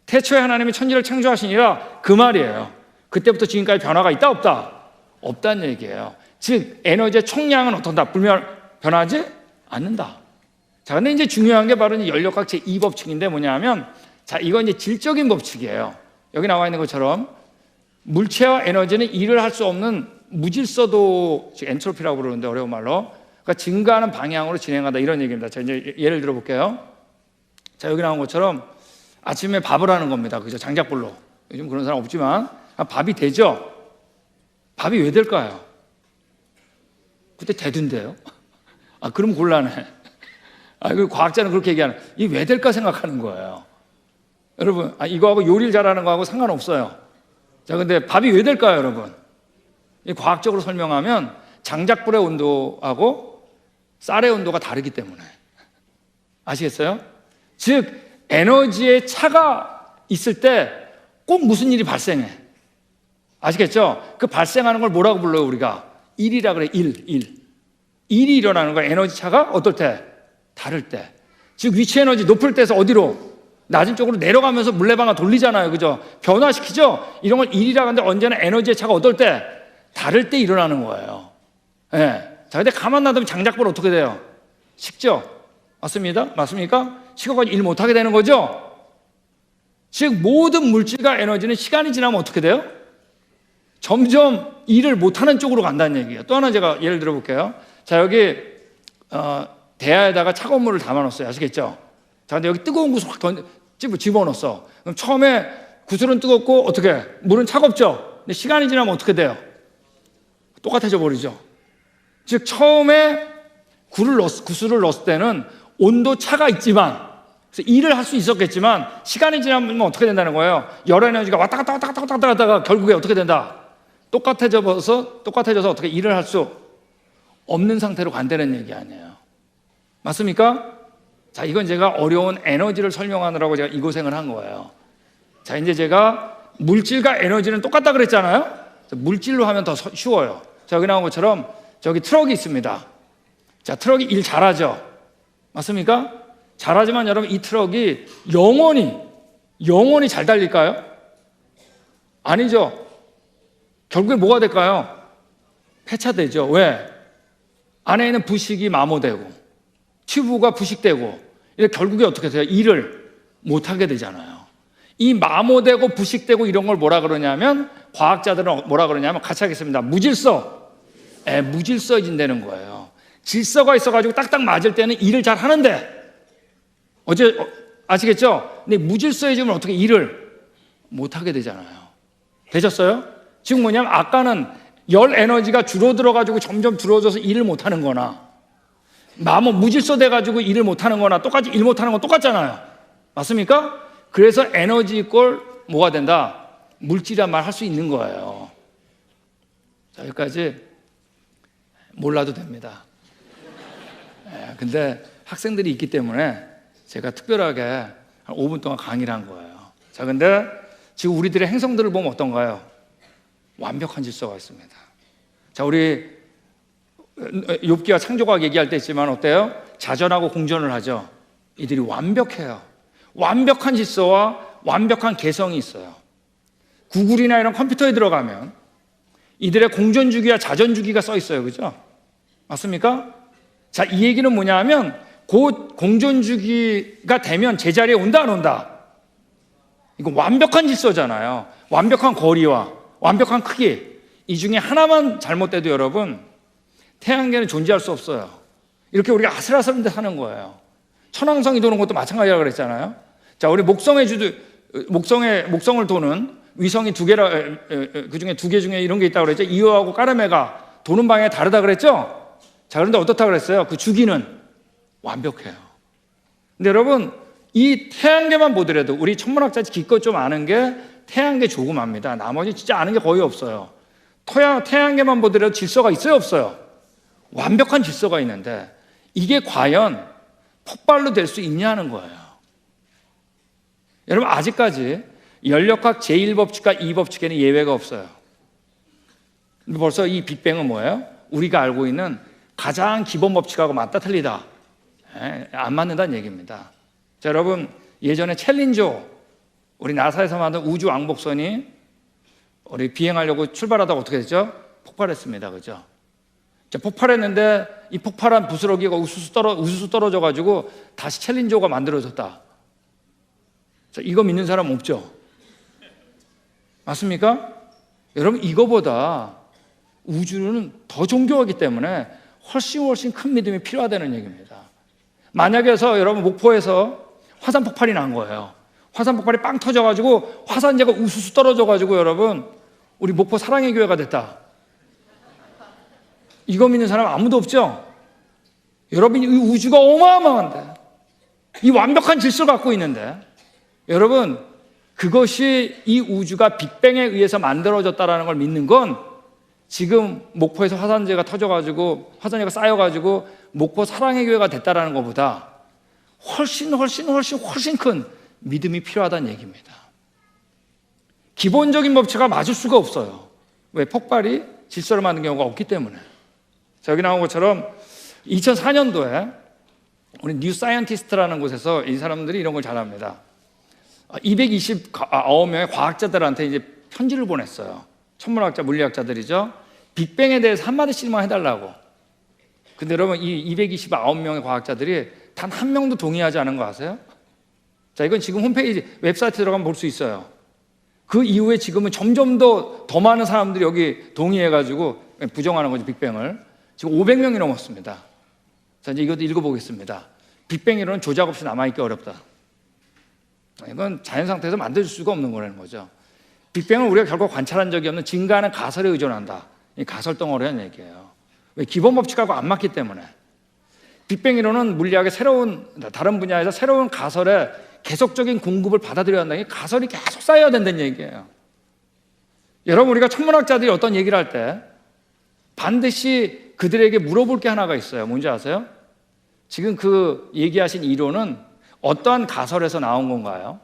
태초에 하나님이 천지를 창조하시니라 그 말이에요. 그때부터 지금까지 변화가 있다, 없다? 없다는 얘기예요. 즉 에너지의 총량은 어떤다? 변하지 않는다. 자, 근데 이제 중요한 게 바로 연력학 제2법칙인데 뭐냐면, 자, 이건 이제 질적인 법칙이에요. 여기 나와 있는 것처럼 물체와 에너지는 일을 할 수 없는 무질서도 엔트로피라고 부르는데 어려운 말로, 그러니까 증가하는 방향으로 진행하다 이런 얘기입니다. 자, 이제 예를 들어 볼게요. 자, 여기 나온 것처럼 아침에 밥을 하는 겁니다. 그죠? 장작불로. 요즘 그런 사람 없지만 밥이 되죠. 밥이 왜 될까요? 그때 되던데요. 그럼 곤란해. 그 과학자는 그렇게 얘기하는, 이게 왜 될까 생각하는 거예요. 여러분, 이거하고 요리를 잘하는 거하고 상관없어요. 자, 근데 밥이 왜 될까요, 여러분? 이 과학적으로 설명하면 장작불의 온도하고 쌀의 온도가 다르기 때문에. 아시겠어요? 즉, 에너지의 차가 있을 때 꼭 무슨 일이 발생해. 아시겠죠? 그 발생하는 걸 뭐라고 불러요, 우리가? 일이라 그래, 일. 일이 일어나는 거야. 에너지 차가 어떨 때? 다를 때. 즉, 위치 에너지 높을 때에서 어디로? 낮은 쪽으로 내려가면서 물레방아 돌리잖아요. 그죠? 변화시키죠? 이런 걸 일이라고 하는데 언제나 에너지의 차가 어떨 때? 다를 때 일어나는 거예요. 예. 자, 근데 가만 놔두면 장작불 어떻게 돼요? 식죠? 맞습니다? 맞습니까? 식어가지고 일 못하게 되는 거죠? 즉, 모든 물질과 에너지는 시간이 지나면 어떻게 돼요? 점점 일을 못하는 쪽으로 간다는 얘기예요. 또 하나 제가 예를 들어 볼게요. 자, 여기 대야에다가 차가운 물을 담아놓았어요. 아시겠죠? 자, 근데 여기 뜨거운 구슬 확 집어넣었어. 그럼 처음에 구슬은 뜨겁고 어떻게? 물은 차갑죠? 근데 시간이 지나면 어떻게 돼요? 똑같아져 버리죠. 즉, 처음에 구슬을 넣었을 때는 온도 차가 있지만, 그래서 일을 할 수 있었겠지만 시간이 지나면 어떻게 된다는 거예요? 열 에너지가 왔다 갔다 하다가 결국에 어떻게 된다? 똑같아져서 어떻게 일을 할 수 없는 상태로 간다는 얘기 아니에요. 맞습니까? 자, 이건 제가 어려운 에너지를 설명하느라고 제가 이 고생을 한 거예요. 자, 이제 제가 물질과 에너지는 똑같다 그랬잖아요. 물질로 하면 더 쉬워요. 자, 여기 나온 것처럼 저기 트럭이 있습니다. 자, 트럭이 일 잘하죠. 맞습니까? 잘하지만 여러분, 이 트럭이 영원히 잘 달릴까요? 아니죠. 결국에 뭐가 될까요? 폐차되죠. 왜? 안에 있는 부식이 마모되고 튜브가 부식되고, 결국에 어떻게 돼요? 일을 못하게 되잖아요. 이 마모되고 부식되고 이런 걸 뭐라 그러냐면, 과학자들은 뭐라 그러냐면, 같이 하겠습니다. 무질서해진다는 거예요. 질서가 있어가지고 딱딱 맞을 때는 일을 잘 하는데, 아시겠죠? 근데 무질서해지면 어떻게 일을 못하게 되잖아요. 되셨어요? 지금 뭐냐면, 아까는 열 에너지가 줄어들어가지고 점점 줄어져서 일을 못하는 거나, 무질서 돼가지고 일을 못하는 거나 똑같이 일 못하는 건 똑같잖아요. 맞습니까? 그래서 에너지 이꼴 뭐가 된다? 물질이란 말 할 수 있는 거예요. 자, 여기까지 몰라도 됩니다. 근데 학생들이 있기 때문에 제가 특별하게 한 5분 동안 강의를 한 거예요. 자, 근데 지금 우리들의 행성들을 보면 어떤가요? 완벽한 질서가 있습니다. 자, 우리 욥기와 창조과학 얘기할 때 있지만 어때요? 자전하고 공전을 하죠. 이들이 완벽해요. 완벽한 질서와 완벽한 개성이 있어요. 구글이나 이런 컴퓨터에 들어가면 이들의 공전주기와 자전주기가 써 있어요. 그죠? 맞습니까? 자, 이 얘기는 뭐냐 하면, 곧 공전주기가 되면 제자리에 온다, 안 온다? 이거 완벽한 질서잖아요. 완벽한 거리와 완벽한 크기. 이 중에 하나만 잘못돼도 여러분, 태양계는 존재할 수 없어요. 이렇게 우리가 아슬아슬한 데 사는 거예요. 천왕성이 도는 것도 마찬가지라고 그랬잖아요. 자, 우리 목성을 도는 위성이 두 개라, 그 중에 두 개 중에 이런 게 있다고 그랬죠. 이오하고 까르메가 도는 방향이 다르다 그랬죠. 자, 그런데 어떻다 그랬어요? 그 주기는 완벽해요. 근데 여러분, 이 태양계만 보더라도 우리 천문학자 기껏 좀 아는 게 태양계 조금 압니다. 나머지 진짜 아는 게 거의 없어요. 태양계만 보더라도 질서가 있어요, 없어요? 완벽한 질서가 있는데, 이게 과연 폭발로 될 수 있냐는 거예요. 여러분, 아직까지 연력학 제1법칙과 2법칙에는 예외가 없어요. 벌써 이 빅뱅은 뭐예요? 우리가 알고 있는 가장 기본 법칙하고 맞다 틀리다, 안 맞는다는 얘기입니다. 자, 여러분, 예전에 챌린저, 우리 나사에서 만든 우주 왕복선이 우리 비행하려고 출발하다가 어떻게 됐죠? 폭발했습니다. 그죠? 자, 폭발했는데 이 폭발한 부스러기가 우수수 떨어져가지고 다시 챌린저가 만들어졌다. 자, 이거 믿는 사람 없죠? 맞습니까? 여러분, 이거보다 우주는 더 존경하기 때문에 훨씬 큰 믿음이 필요하다는 얘기입니다. 만약에서 여러분 목포에서 화산 폭발이 난 거예요. 화산 폭발이 빵 터져가지고 화산재가 우수수 떨어져가지고 여러분 우리 목포 사랑의 교회가 됐다. 이거 믿는 사람 아무도 없죠? 여러분 이 우주가 어마어마한데, 이 완벽한 질서를 갖고 있는데, 여러분 그것이 이 우주가 빅뱅에 의해서 만들어졌다는 걸 믿는 건 지금 목포에서 화산재가 터져가지고 화산재가 쌓여가지고 목포 사랑의 교회가 됐다는 것보다 훨씬 큰 믿음이 필요하다는 얘기입니다. 기본적인 법칙과 맞을 수가 없어요. 왜? 폭발이 질서를 만든 경우가 없기 때문에. 자, 여기 나온 것처럼 2004년도에 우리 뉴 사이언티스트라는 곳에서 이 사람들이 이런 걸 잘합니다. 229명의 과학자들한테 이제 편지를 보냈어요. 천문학자, 물리학자들이죠. 빅뱅에 대해서 한마디씩만 해달라고. 근데 여러분 이 229명의 과학자들이 단 한 명도 동의하지 않은 거 아세요? 자, 이건 지금 홈페이지 웹사이트 들어가면 볼 수 있어요. 그 이후에 지금은 점점 더 많은 사람들이 여기 동의해가지고 부정하는 거죠, 빅뱅을. 지금 500명이 넘었습니다. 자, 이제 이것도 읽어보겠습니다. 빅뱅 이론은 조작 없이 남아있기 어렵다. 이건 자연 상태에서 만들 수가 없는 거라는 거죠. 빅뱅은 우리가 결국 관찰한 적이 없는 증가하는 가설에 의존한다. 이 가설 덩어리라는 얘기예요. 왜? 기본 법칙하고 안 맞기 때문에. 빅뱅 이론은 물리학의 다른 분야에서 새로운 가설에 계속적인 공급을 받아들여야 한다. 이 가설이 계속 쌓여야 된다는 얘기예요. 여러분 우리가 천문학자들이 어떤 얘기를 할 때 반드시 그들에게 물어볼 게 하나가 있어요. 뭔지 아세요? 지금 그 얘기하신 이론은 어떠한 가설에서 나온 건가요?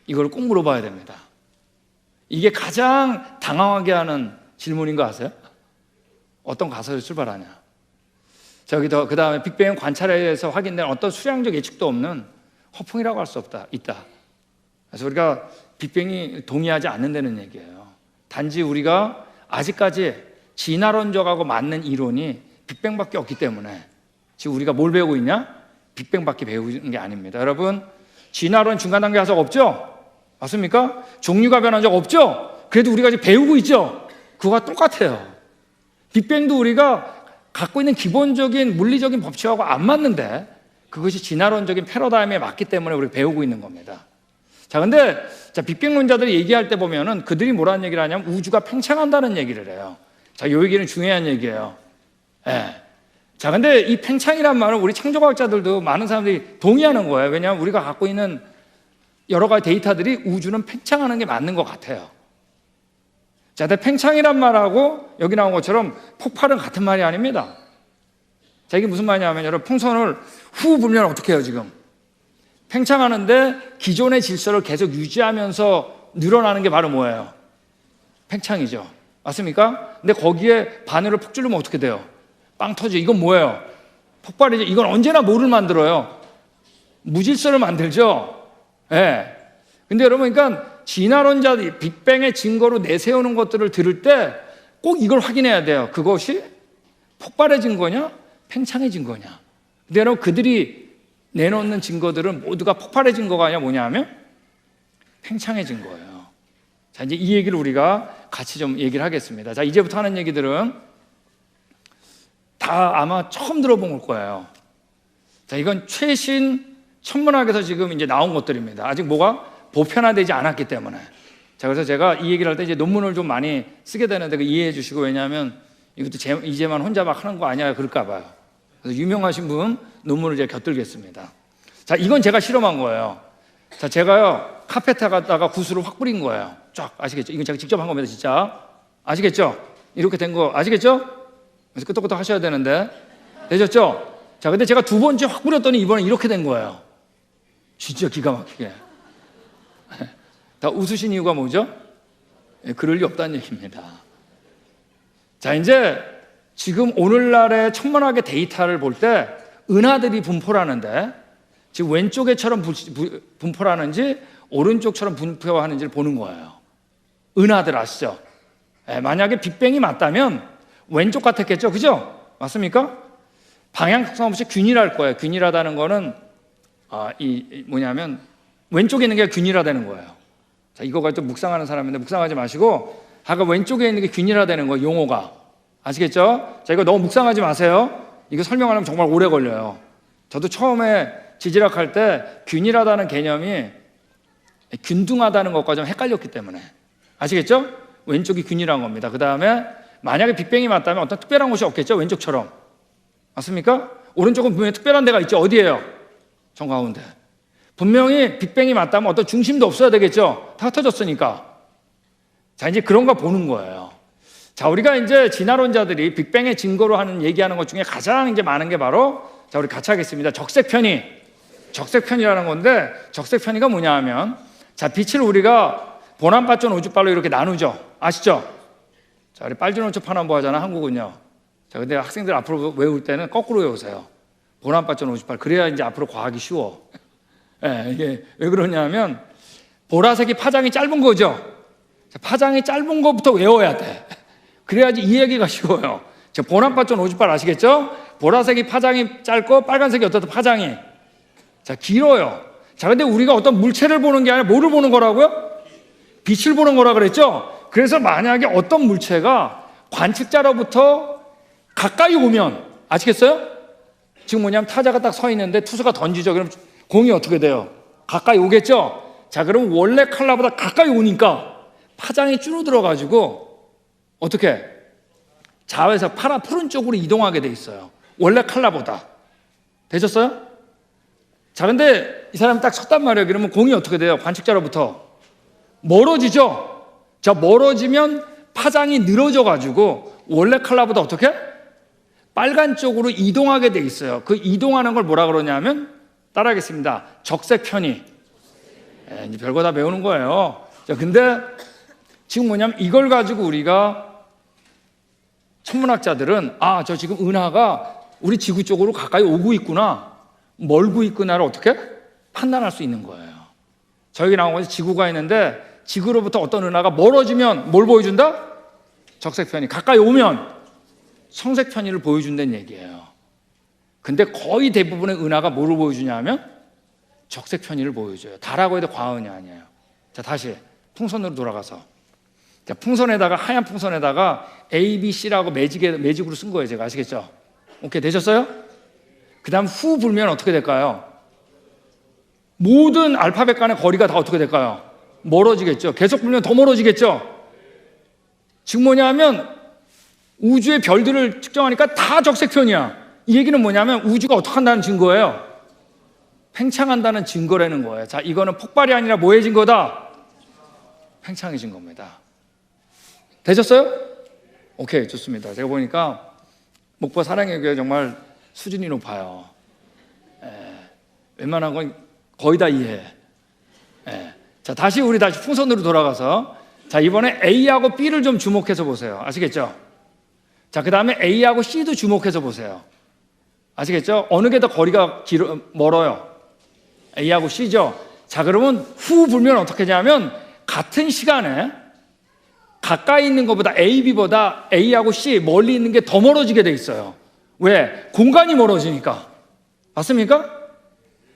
이걸 꼭 물어봐야 됩니다. 이게 가장 당황하게 하는 질문인 거 아세요? 어떤 가설을 출발하냐? 저기도 그 다음에 빅뱅 관찰에서 확인된 어떤 수량적 예측도 없는 허풍이라고 할 수 있다. 그래서 우리가 빅뱅이 동의하지 않는다는 얘기예요. 단지 우리가 아직까지 진화론적하고 맞는 이론이 빅뱅밖에 없기 때문에 지금 우리가 뭘 배우고 있냐? 빅뱅밖에 배우는 게 아닙니다. 여러분 진화론 중간 단계 가서 없죠? 맞습니까? 종류가 변한 적 없죠? 그래도 우리가 지금 배우고 있죠? 그거와 똑같아요. 빅뱅도 우리가 갖고 있는 기본적인 물리적인 법칙하고 안 맞는데 그것이 진화론적인 패러다임에 맞기 때문에 우리가 배우고 있는 겁니다. 자, 근데 빅뱅론자들이 얘기할 때 보면은 그들이 뭐라는 얘기를 하냐면 우주가 팽창한다는 얘기를 해요. 자, 이 얘기는 중요한 얘기예요. 예. 자, 근데 이 팽창이란 말은 우리 창조과학자들도 많은 사람들이 동의하는 거예요. 왜냐하면 우리가 갖고 있는 여러 가지 데이터들이 우주는 팽창하는 게 맞는 것 같아요. 자, 근데 팽창이란 말하고 여기 나온 것처럼 폭발은 같은 말이 아닙니다. 자, 이게 무슨 말이냐면 여러분 풍선을 후 불면 어떻게 해요 지금? 팽창하는데 기존의 질서를 계속 유지하면서 늘어나는 게 바로 뭐예요? 팽창이죠. 맞습니까? 근데 거기에 바늘을 푹 찌르면 어떻게 돼요? 빵 터져. 이건 뭐예요? 폭발이죠. 이건 언제나 뭐를 만들어요? 무질서를 만들죠. 예. 근데 여러분, 그러니까 진화론자들이 빅뱅의 증거로 내세우는 것들을 들을 때 꼭 이걸 확인해야 돼요. 그것이 폭발의 증거냐? 팽창의 증거냐? 근데 여러분, 그들이 내놓는 증거들은 모두가 폭발의 증거가 아니라 뭐냐 하면 팽창의 증거예요. 자, 이제 이 얘기를 우리가 같이 좀 얘기를 하겠습니다. 자, 이제부터 하는 얘기들은 다 아마 처음 들어본 걸 거예요. 자, 이건 최신 천문학에서 지금 이제 나온 것들입니다. 아직 뭐가 보편화되지 않았기 때문에. 자, 그래서 제가 이 얘기를 할 때 이제 논문을 좀 많이 쓰게 되는데 이해해 주시고, 왜냐하면 이것도 이제만 혼자 막 하는 거 아니야 그럴까 봐요. 그래서 유명하신 분 논문을 제가 곁들겠습니다. 자, 이건 제가 실험한 거예요. 자, 제가요 카페트에다가 구슬을 확 뿌린 거예요. 쫙. 아시겠죠? 이건 제가 직접 한 겁니다, 진짜. 아시겠죠? 이렇게 된 거 아시겠죠? 그래서 끄떡끄떡 하셔야 되는데 되셨죠? 자, 근데 제가 두 번째 확 뿌렸더니 이번에 이렇게 된 거예요. 진짜 기가 막히게. 다 웃으신 이유가 뭐죠? 그럴 리 없다는 얘기입니다. 자, 이제 지금 오늘날의 천문학의 데이터를 볼 때 은하들이 분포라는데 지금 왼쪽에처럼 분포라는지 오른쪽처럼 분포하는지를 보는 거예요. 은하들 아시죠? 만약에 빅뱅이 맞다면 왼쪽 같았겠죠, 그죠? 맞습니까? 방향성 없이 균일할 거예요. 균일하다는 거는 뭐냐면 왼쪽에 있는 게 균일하다는 거예요. 자, 이거 가지고 묵상하는 사람인데 묵상하지 마시고 아까 왼쪽에 있는 게 균일화되는 거 용어가. 아시겠죠? 자, 이거 너무 묵상하지 마세요. 이거 설명하려면 정말 오래 걸려요. 저도 처음에 지질학할 때 균일하다는 개념이 균등하다는 것과 좀 헷갈렸기 때문에. 아시겠죠? 왼쪽이 균일한 겁니다. 그 다음에 만약에 빅뱅이 맞다면 어떤 특별한 곳이 없겠죠? 왼쪽처럼. 맞습니까? 오른쪽은 분명히 특별한 데가 있죠. 어디예요? 정가운데. 분명히 빅뱅이 맞다면 어떤 중심도 없어야 되겠죠? 다 흩어졌으니까. 자, 이제 그런 거 보는 거예요. 자, 우리가 이제 진화론자들이 빅뱅의 증거로 하는 얘기하는 것 중에 가장 이제 많은 게 바로, 자, 우리 같이 하겠습니다. 적색편의. 적색편의라는 건데, 적색편의가 뭐냐 하면, 자, 빛을 우리가 보남바존 우주빨로 이렇게 나누죠. 아시죠? 자, 우리 빨주노초 파남보 하잖아, 한국은요. 자, 근데 학생들 앞으로 외울 때는 거꾸로 외우세요. 보남바존 우주빨. 그래야 이제 앞으로 과학이 쉬워. 예, 이게 왜 그러냐면, 보라색이 파장이 짧은 거죠. 자, 파장이 짧은 것부터 외워야 돼. 그래야지 이해하기가 쉬워요. 자, 보남바존 우주빨 아시겠죠? 보라색이 파장이 짧고 빨간색이 어떻든 파장이, 자, 길어요. 자, 근데 우리가 어떤 물체를 보는 게 아니라 뭐를 보는 거라고요? 빛을 보는 거라 그랬죠? 그래서 만약에 어떤 물체가 관측자로부터 가까이 오면, 아시겠어요? 지금 뭐냐면 타자가 딱 서 있는데 투수가 던지죠. 그럼 공이 어떻게 돼요? 가까이 오겠죠? 자, 그럼 원래 칼라보다 가까이 오니까 파장이 줄어들어가지고 어떻게? 좌에서 푸른 쪽으로 이동하게 돼 있어요. 원래 칼라보다. 되셨어요? 자, 근데 이 사람이 딱 섰단 말이에요. 그러면 공이 어떻게 돼요? 관측자로부터 멀어지죠? 자, 멀어지면 파장이 늘어져가지고 원래 칼라보다 어떻게? 빨간 쪽으로 이동하게 돼 있어요. 그 이동하는 걸 뭐라 그러냐면, 따라하겠습니다. 적색편의. 이제 별거 다 배우는 거예요. 자, 근데 지금 뭐냐면 이걸 가지고 우리가 천문학자들은, 아, 저 지금 은하가 우리 지구 쪽으로 가까이 오고 있구나, 멀고 있구나를 어떻게 판단할 수 있는 거예요. 저기 나온 것이 지구가 있는데 지구로부터 어떤 은하가 멀어지면 뭘 보여준다? 적색편의. 가까이 오면 성색편의를 보여준다는 얘기예요. 근데 거의 대부분의 은하가 뭐를 보여주냐 하면 적색편의를 보여줘요. 다라고 해도 과언이 아니에요. 자, 다시 풍선으로 돌아가서, 자, 풍선에다가, 하얀 풍선에다가 A, B, C라고 매직으로 쓴 거예요. 제가. 아시겠죠? 오케이, 되셨어요? 그 다음 후 불면 어떻게 될까요? 모든 알파벳 간의 거리가 다 어떻게 될까요? 멀어지겠죠. 계속 불면 더 멀어지겠죠. 지금 뭐냐 하면 우주의 별들을 측정하니까 다 적색편이야. 이 얘기는 뭐냐면 우주가 어떻게 한다는 증거예요? 팽창한다는 증거라는 거예요. 자, 이거는 폭발이 아니라 뭐해진 거다? 팽창해진 겁니다. 되셨어요? 오케이, 좋습니다. 제가 보니까 목포 사랑의 교회 정말 수준이 높아요. 웬만한 건 거의 다 이해해. 자, 다시 풍선으로 돌아가서, 자, 이번에 A하고 B를 좀 주목해서 보세요. 아시겠죠? 자, 그 다음에 A하고 C도 주목해서 보세요. 아시겠죠? 어느 게 더 거리가 멀어요? A하고 C죠? 자, 그러면 후 불면 어떻게 하냐면 같은 시간에 가까이 있는 것보다 A, B보다 A하고 C 멀리 있는 게 더 멀어지게 돼 있어요. 왜? 공간이 멀어지니까. 맞습니까?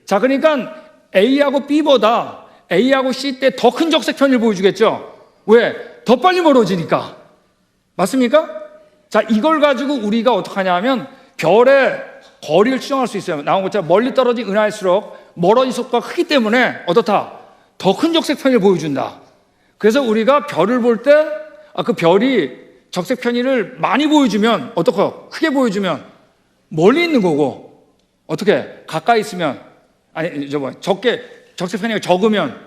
자, 그러니까 A하고 B보다 A하고 C 때 더 큰 적색편의를 보여주겠죠? 왜? 더 빨리 멀어지니까. 맞습니까? 자, 이걸 가지고 우리가 어떻게 하냐면 별의 거리를 추정할 수 있어요. 나온 것처럼 멀리 떨어진 은하일수록 멀어진 속도가 크기 때문에 어떻다? 더 큰 적색편의를 보여준다. 그래서 우리가 별을 볼 때, 그 별이 적색편의를 많이 보여주면 어떡해요? 크게 보여주면 멀리 있는 거고, 어떻게? 가까이 있으면, 적게, 적색편의가 적으면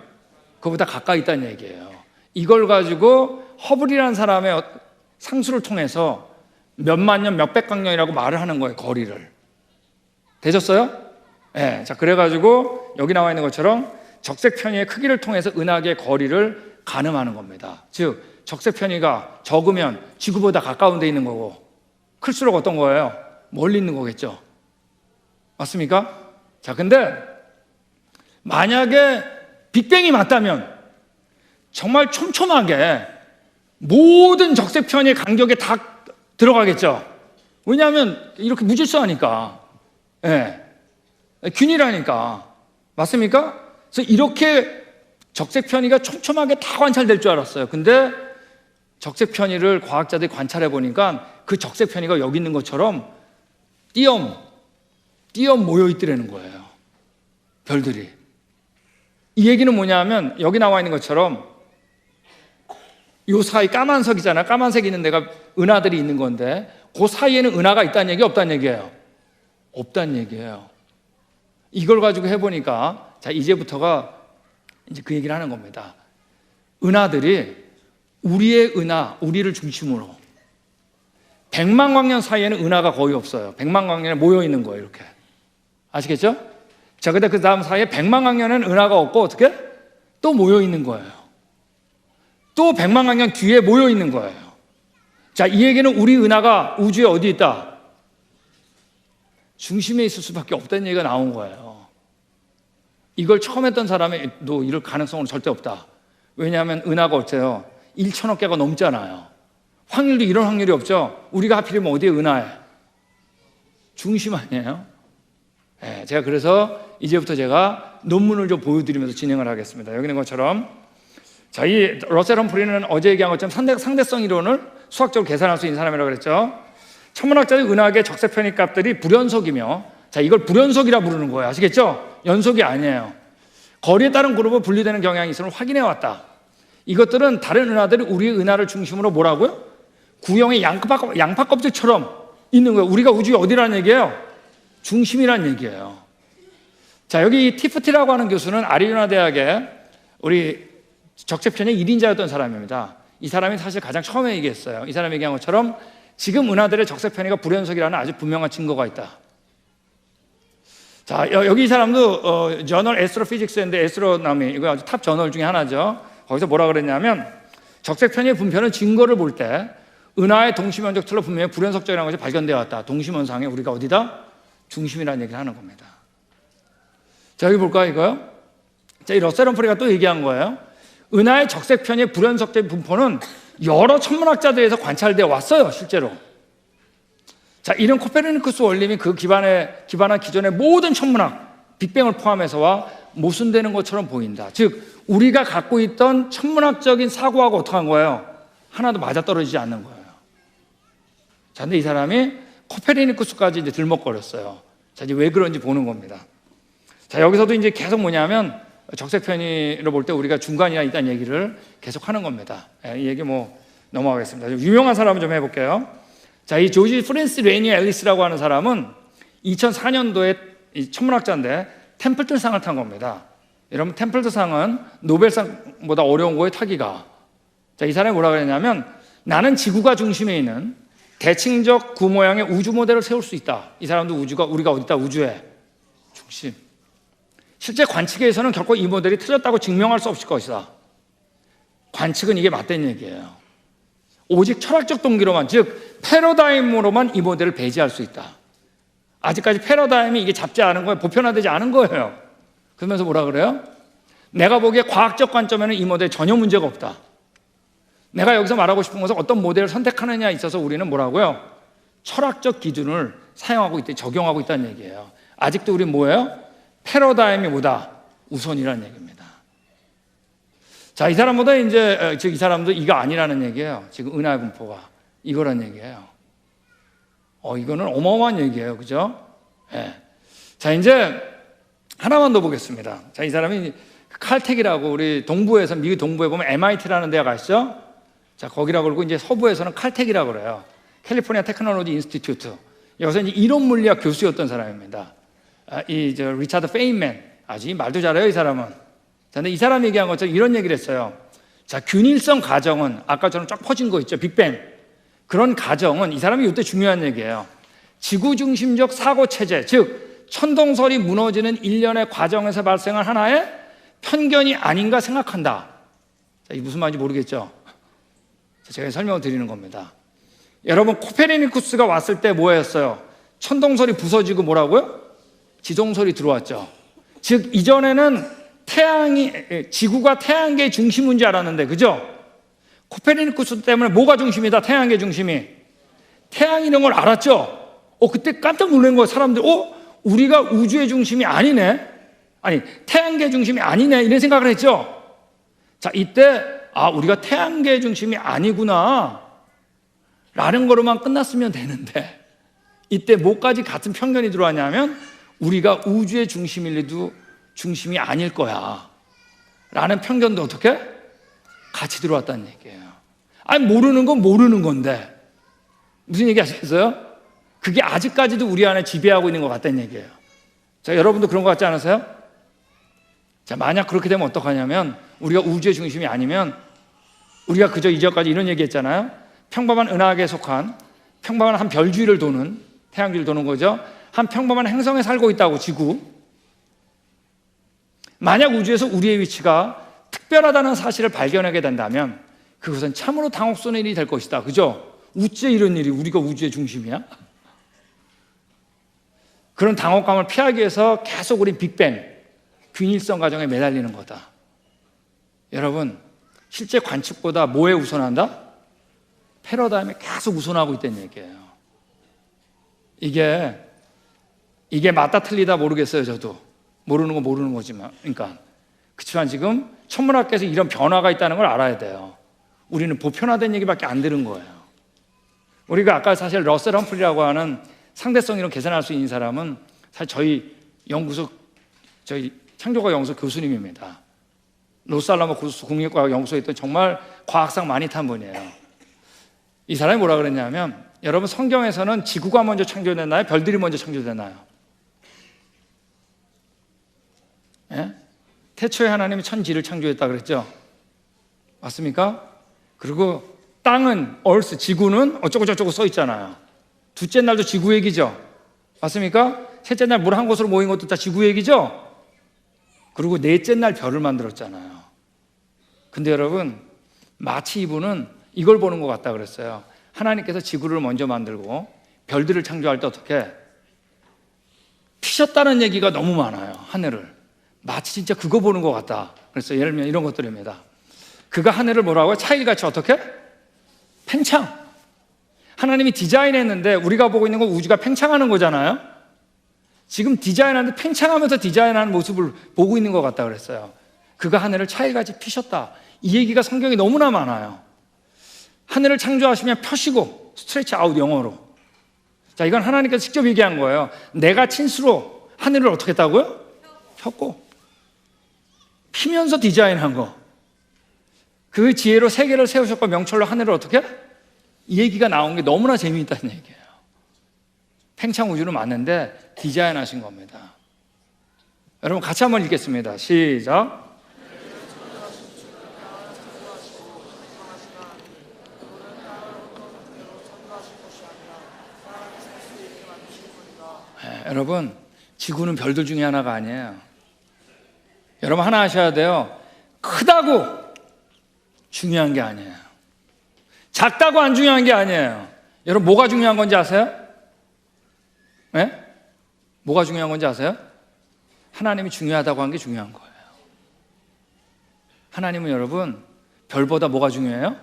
그거보다 가까이 있다는 얘기예요. 이걸 가지고 허블이라는 사람의 상수를 통해서 몇만 년, 몇백억 년이라고 말을 하는 거예요, 거리를. 되셨어요? 네. 자, 그래가지고 여기 나와 있는 것처럼 적색편의의 크기를 통해서 은하계의 거리를 가늠하는 겁니다. 즉, 적색편의가 적으면 지구보다 가까운 데 있는 거고, 클수록 어떤 거예요? 멀리 있는 거겠죠. 맞습니까? 자, 근데 만약에 빅뱅이 맞다면 정말 촘촘하게 모든 적색편의 간격에 다 들어가겠죠. 왜냐하면 이렇게 무질서하니까, 균일하니까. 맞습니까? 그래서 이렇게 적색편의가 촘촘하게 다 관찰될 줄 알았어요. 근데 적색 편의를 과학자들이 관찰해 보니까 그 적색 편의가 여기 있는 것처럼 띄엄 모여 있더라는 거예요. 별들이. 이 얘기는 뭐냐면 여기 나와 있는 것처럼 요 사이 까만색이잖아. 까만색이 있는 데가 은하들이 있는 건데 그 사이에는 은하가 있다는 얘기 없다는 얘기예요? 없다는 얘기예요. 이걸 가지고 해보니까 자 이제부터가 이제 그 얘기를 하는 겁니다. 은하들이 우리의 은하, 우리를 중심으로 100만 광년 사이에는 은하가 거의 없어요. 100만 광년에 모여 있는 거예요. 이렇게 아시겠죠? 자, 근데 그 다음 사이에 100만 광년에는 은하가 없고 어떻게? 또 모여 있는 거예요. 또 100만 광년 뒤에 모여 있는 거예요. 자, 이 얘기는 우리 은하가 우주에 어디 있다? 중심에 있을 수밖에 없다는 얘기가 나온 거예요. 이걸 처음 했던 사람도 이럴 가능성은 절대 없다. 왜냐하면 은하가 어때요? 1천억 개가 넘잖아요. 확률도 이런 확률이 없죠. 우리가 하필이면 어디에 은하에? 중심 아니에요? 네, 제가 그래서 이제부터 제가 논문을 좀 보여드리면서 진행을 하겠습니다. 여기 있는 것처럼 자, 이 러셀 험프리는 어제 얘기한 것처럼 상대성 이론을 수학적으로 계산할 수 있는 사람이라고 그랬죠. 천문학자의 은하계 적색 편의 값들이 불연속이며 자, 이걸 불연속이라 부르는 거예요. 아시겠죠? 연속이 아니에요. 거리에 따른 그룹으로 분리되는 경향이 있음을 확인해 왔다. 이것들은 다른 은하들이 우리의 은하를 중심으로 뭐라고요? 구형의 양파 껍질처럼 있는 거예요. 우리가 우주의 어디라는 얘기예요? 중심이라는 얘기예요. 자, 여기 티프티라고 하는 교수는 아리조나 대학의 우리 적색 편의 1인자였던 사람입니다. 이 사람이 사실 가장 처음에 얘기했어요. 이 사람이 얘기한 것처럼 지금 은하들의 적색 편의가 불연속이라는 아주 분명한 증거가 있다. 자, 여기 이 사람도 저널 에스트로피직스 앤드 에스트로노미 이거 아주 탑 저널 중에 하나죠. 거기서 뭐라 그랬냐면 적색 편의 분표는 증거를 볼 때 은하의 동시면적 틀로 분명히 불연속적이라는 것이 발견되어 왔다. 동시면상에 우리가 어디다? 중심이라는 얘기를 하는 겁니다. 자, 여기 볼까요, 이거요? 자, 이 러셀 험프리가 또 얘기한 거예요. 은하의 적색 편의 불연속적인 분포는 여러 천문학자들에서 관찰되어 왔어요, 실제로. 자, 이런 코페르니쿠스 원림이 그 기반한 기존의 모든 천문학, 빅뱅을 포함해서와 모순되는 것처럼 보인다. 즉, 우리가 갖고 있던 천문학적인 사고하고 어떻게 한 거예요? 하나도 맞아떨어지지 않는 거예요. 자, 근데 이 사람이 코페르니쿠스까지 이제 들먹거렸어요. 자, 이제 왜 그런지 보는 겁니다. 자, 여기서도 이제 계속 뭐냐면 적색 편의로 볼 때 우리가 중간이나 있다는 얘기를 계속 하는 겁니다. 이 얘기 넘어가겠습니다. 유명한 사람을 좀 해볼게요. 자, 이 조지 프랜시스 레니어 앨리스라고 하는 사람은 2004년도에 천문학자인데 템플턴상을 탄 겁니다. 여러분, 템플턴상은 노벨상보다 어려운 거에 타기가. 자, 이 사람이 뭐라 그랬냐면 나는 지구가 중심에 있는 대칭적 구 모양의 우주 모델을 세울 수 있다. 이 사람도 우리가 어디 있다? 우주의 중심. 실제 관측에서는 결코 이 모델이 틀렸다고 증명할 수 없을 것이다. 관측은 이게 맞다는 얘기예요. 오직 철학적 동기로만, 즉 패러다임으로만 이 모델을 배제할 수 있다. 아직까지 패러다임이 이게 잡지 않은 거예요. 보편화되지 않은 거예요. 그러면서 뭐라 그래요? 내가 보기에 과학적 관점에는 이 모델에 전혀 문제가 없다. 내가 여기서 말하고 싶은 것은 어떤 모델을 선택하느냐에 있어서 우리는 뭐라고요? 철학적 기준을 사용하고 있다, 적용하고 있다는 얘기예요. 아직도 우리는 뭐예요? 패러다임이 뭐다? 우선이라는 얘기입니다. 자, 이 사람보다 이제, 즉, 이 사람도 이가 아니라는 얘기예요. 지금 은하의 분포가. 이거란 얘기예요. 이거는 어마어마한 얘기예요. 그죠? 예. 자, 이제 하나만 더 보겠습니다. 자, 이 사람이 칼텍이라고 우리 동부에서, 미국 동부에 보면 MIT라는 데가 아시죠? 자, 거기라고 그러고 이제 서부에서는 칼텍이라고 그래요. 캘리포니아 테크놀로지 인스티튜트. 여기서 이제 이론 물리학 교수였던 사람입니다. 리차드 페인맨. 아주 말도 잘해요, 이 사람은. 자, 근데 이 사람이 얘기한 것처럼 이런 얘기를 했어요. 자, 균일성 가정은 아까처럼 쫙 퍼진 거 있죠, 빅뱅. 그런 가정은 이 사람이 이때 중요한 얘기예요. 지구 중심적 사고 체제, 즉 천동설이 무너지는 일련의 과정에서 발생한 하나의 편견이 아닌가 생각한다. 자, 이게 무슨 말인지 모르겠죠? 자, 제가 설명을 드리는 겁니다. 여러분, 코페르니쿠스가 왔을 때 뭐였어요? 천동설이 부서지고 뭐라고요? 지동설이 들어왔죠. 즉 이전에는 지구가 태양계의 중심인 줄 알았는데, 그죠? 코페르니쿠스 때문에 뭐가 중심이다? 태양계 중심이. 태양 이런 걸 알았죠? 그때 깜짝 놀란 거예요. 사람들, 우리가 우주의 중심이 아니네? 아니, 태양계 중심이 아니네? 이런 생각을 했죠? 자, 이때 아, 우리가 태양계 중심이 아니구나 라는 거로만 끝났으면 되는데, 이때 뭐까지 같은 편견이 들어왔냐면 우리가 우주의 중심일래도 중심이 아닐 거야 라는 편견도 어떻게? 같이 들어왔다는 얘기예요. 아니, 모르는 건 모르는 건데 무슨 얘기 하시겠어요? 그게 아직까지도 우리 안에 지배하고 있는 것 같다는 얘기예요. 자, 여러분도 그런 것 같지 않으세요? 자, 만약 그렇게 되면 어떡하냐면, 우리가 우주의 중심이 아니면, 우리가 그저 이전까지 이런 얘기 했잖아요. 평범한 은하계에 속한 평범한 한 별주위를 도는, 태양주를 도는 거죠. 한 평범한 행성에 살고 있다고, 지구. 만약 우주에서 우리의 위치가 특별하다는 사실을 발견하게 된다면 그것은 참으로 당혹스러운 일이 될 것이다. 그죠? 어째 이런 일이, 우리가 우주의 중심이야? 그런 당혹감을 피하기 위해서 계속 우리 빅뱅, 균일성 과정에 매달리는 거다. 여러분, 실제 관측보다 뭐에 우선한다? 패러다임에 계속 우선하고 있다는 얘기예요. 이게 맞다 틀리다 모르겠어요. 저도 모르는 건 모르는 거지만, 그러니까 그렇지만 지금 천문학계에서 이런 변화가 있다는 걸 알아야 돼요. 우리는 보편화된 얘기밖에 안 들은 거예요. 우리가 아까 사실 러셀 험프리라고 하는 상대성 이론 계산할 수 있는 사람은 사실 저희 연구소, 저희 창조과학 연구소 교수님입니다. 로스알라모 국립과학 연구소에 있던 정말 과학상 많이 탄 분이에요. 이 사람이 뭐라 그랬냐면, 여러분, 성경에서는 지구가 먼저 창조됐나요? 별들이 먼저 창조됐나요? 예? 태초에 하나님이 천지를 창조했다 그랬죠? 맞습니까? 그리고 땅은 얼스, 지구는 어쩌고저쩌고 써 있잖아요. 둘째 날도 지구 얘기죠? 맞습니까? 셋째 날 물 한 곳으로 모인 것도 다 지구 얘기죠? 그리고 넷째 날 별을 만들었잖아요. 근데 여러분, 마치 이분은 이걸 보는 것 같다 그랬어요. 하나님께서 지구를 먼저 만들고 별들을 창조할 때 어떻게 피셨다는 얘기가 너무 많아요. 하늘을 마치 진짜 그거 보는 것 같다. 그래서 예를 들면 이런 것들입니다. 그가 하늘을 뭐라고요? 차일같이 어떻게? 팽창. 하나님이 디자인했는데 우리가 보고 있는 건 우주가 팽창하는 거잖아요. 지금 디자인하는데 팽창하면서 디자인하는 모습을 보고 있는 것 같다 그랬어요. 그가 하늘을 차일같이 피셨다. 이 얘기가 성경에 너무나 많아요. 하늘을 창조하시면 펴시고, 스트레치 아웃, 영어로. 자, 이건 하나님께서 직접 얘기한 거예요. 내가 친수로 하늘을 어떻게 했다고요? 폈고, 피면서 디자인한 거. 그 지혜로 세계를 세우셨고 명철로 하늘을 어떻게? 이 얘기가 나온 게 너무나 재미있다는 얘기예요. 팽창 우주는 맞는데 디자인하신 겁니다. 여러분, 같이 한번 읽겠습니다. 시작. 네, 여러분, 지구는 별들 중에 하나가 아니에요. 여러분, 하나 아셔야 돼요. 크다고 중요한 게 아니에요. 작다고 안 중요한 게 아니에요. 여러분, 뭐가 중요한 건지 아세요? 네? 뭐가 중요한 건지 아세요? 하나님이 중요하다고 한 게 중요한 거예요. 하나님은 여러분, 별보다 뭐가 중요해요?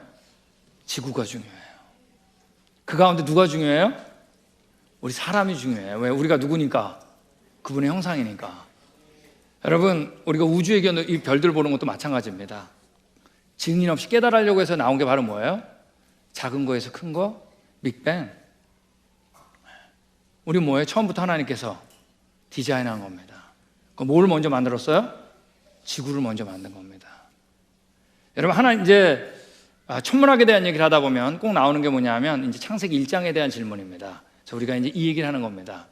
지구가 중요해요. 그 가운데 누가 중요해요? 우리 사람이 중요해요. 왜? 우리가 누구니까? 그분의 형상이니까. 여러분, 우리가 우주의 이 별들 보는 것도 마찬가지입니다. 증인 없이 깨달으려고 해서 나온 게 바로 뭐예요? 작은 거에서 큰 거, 빅뱅. 우리 뭐예요? 처음부터 하나님께서 디자인한 겁니다. 뭘 먼저 만들었어요? 지구를 먼저 만든 겁니다. 여러분, 하나 이제 천문학에 대한 얘기를 하다 보면 꼭 나오는 게 뭐냐면 이제 창세기 1장에 대한 질문입니다. 그래서 우리가 이제 이 얘기를 하는 겁니다.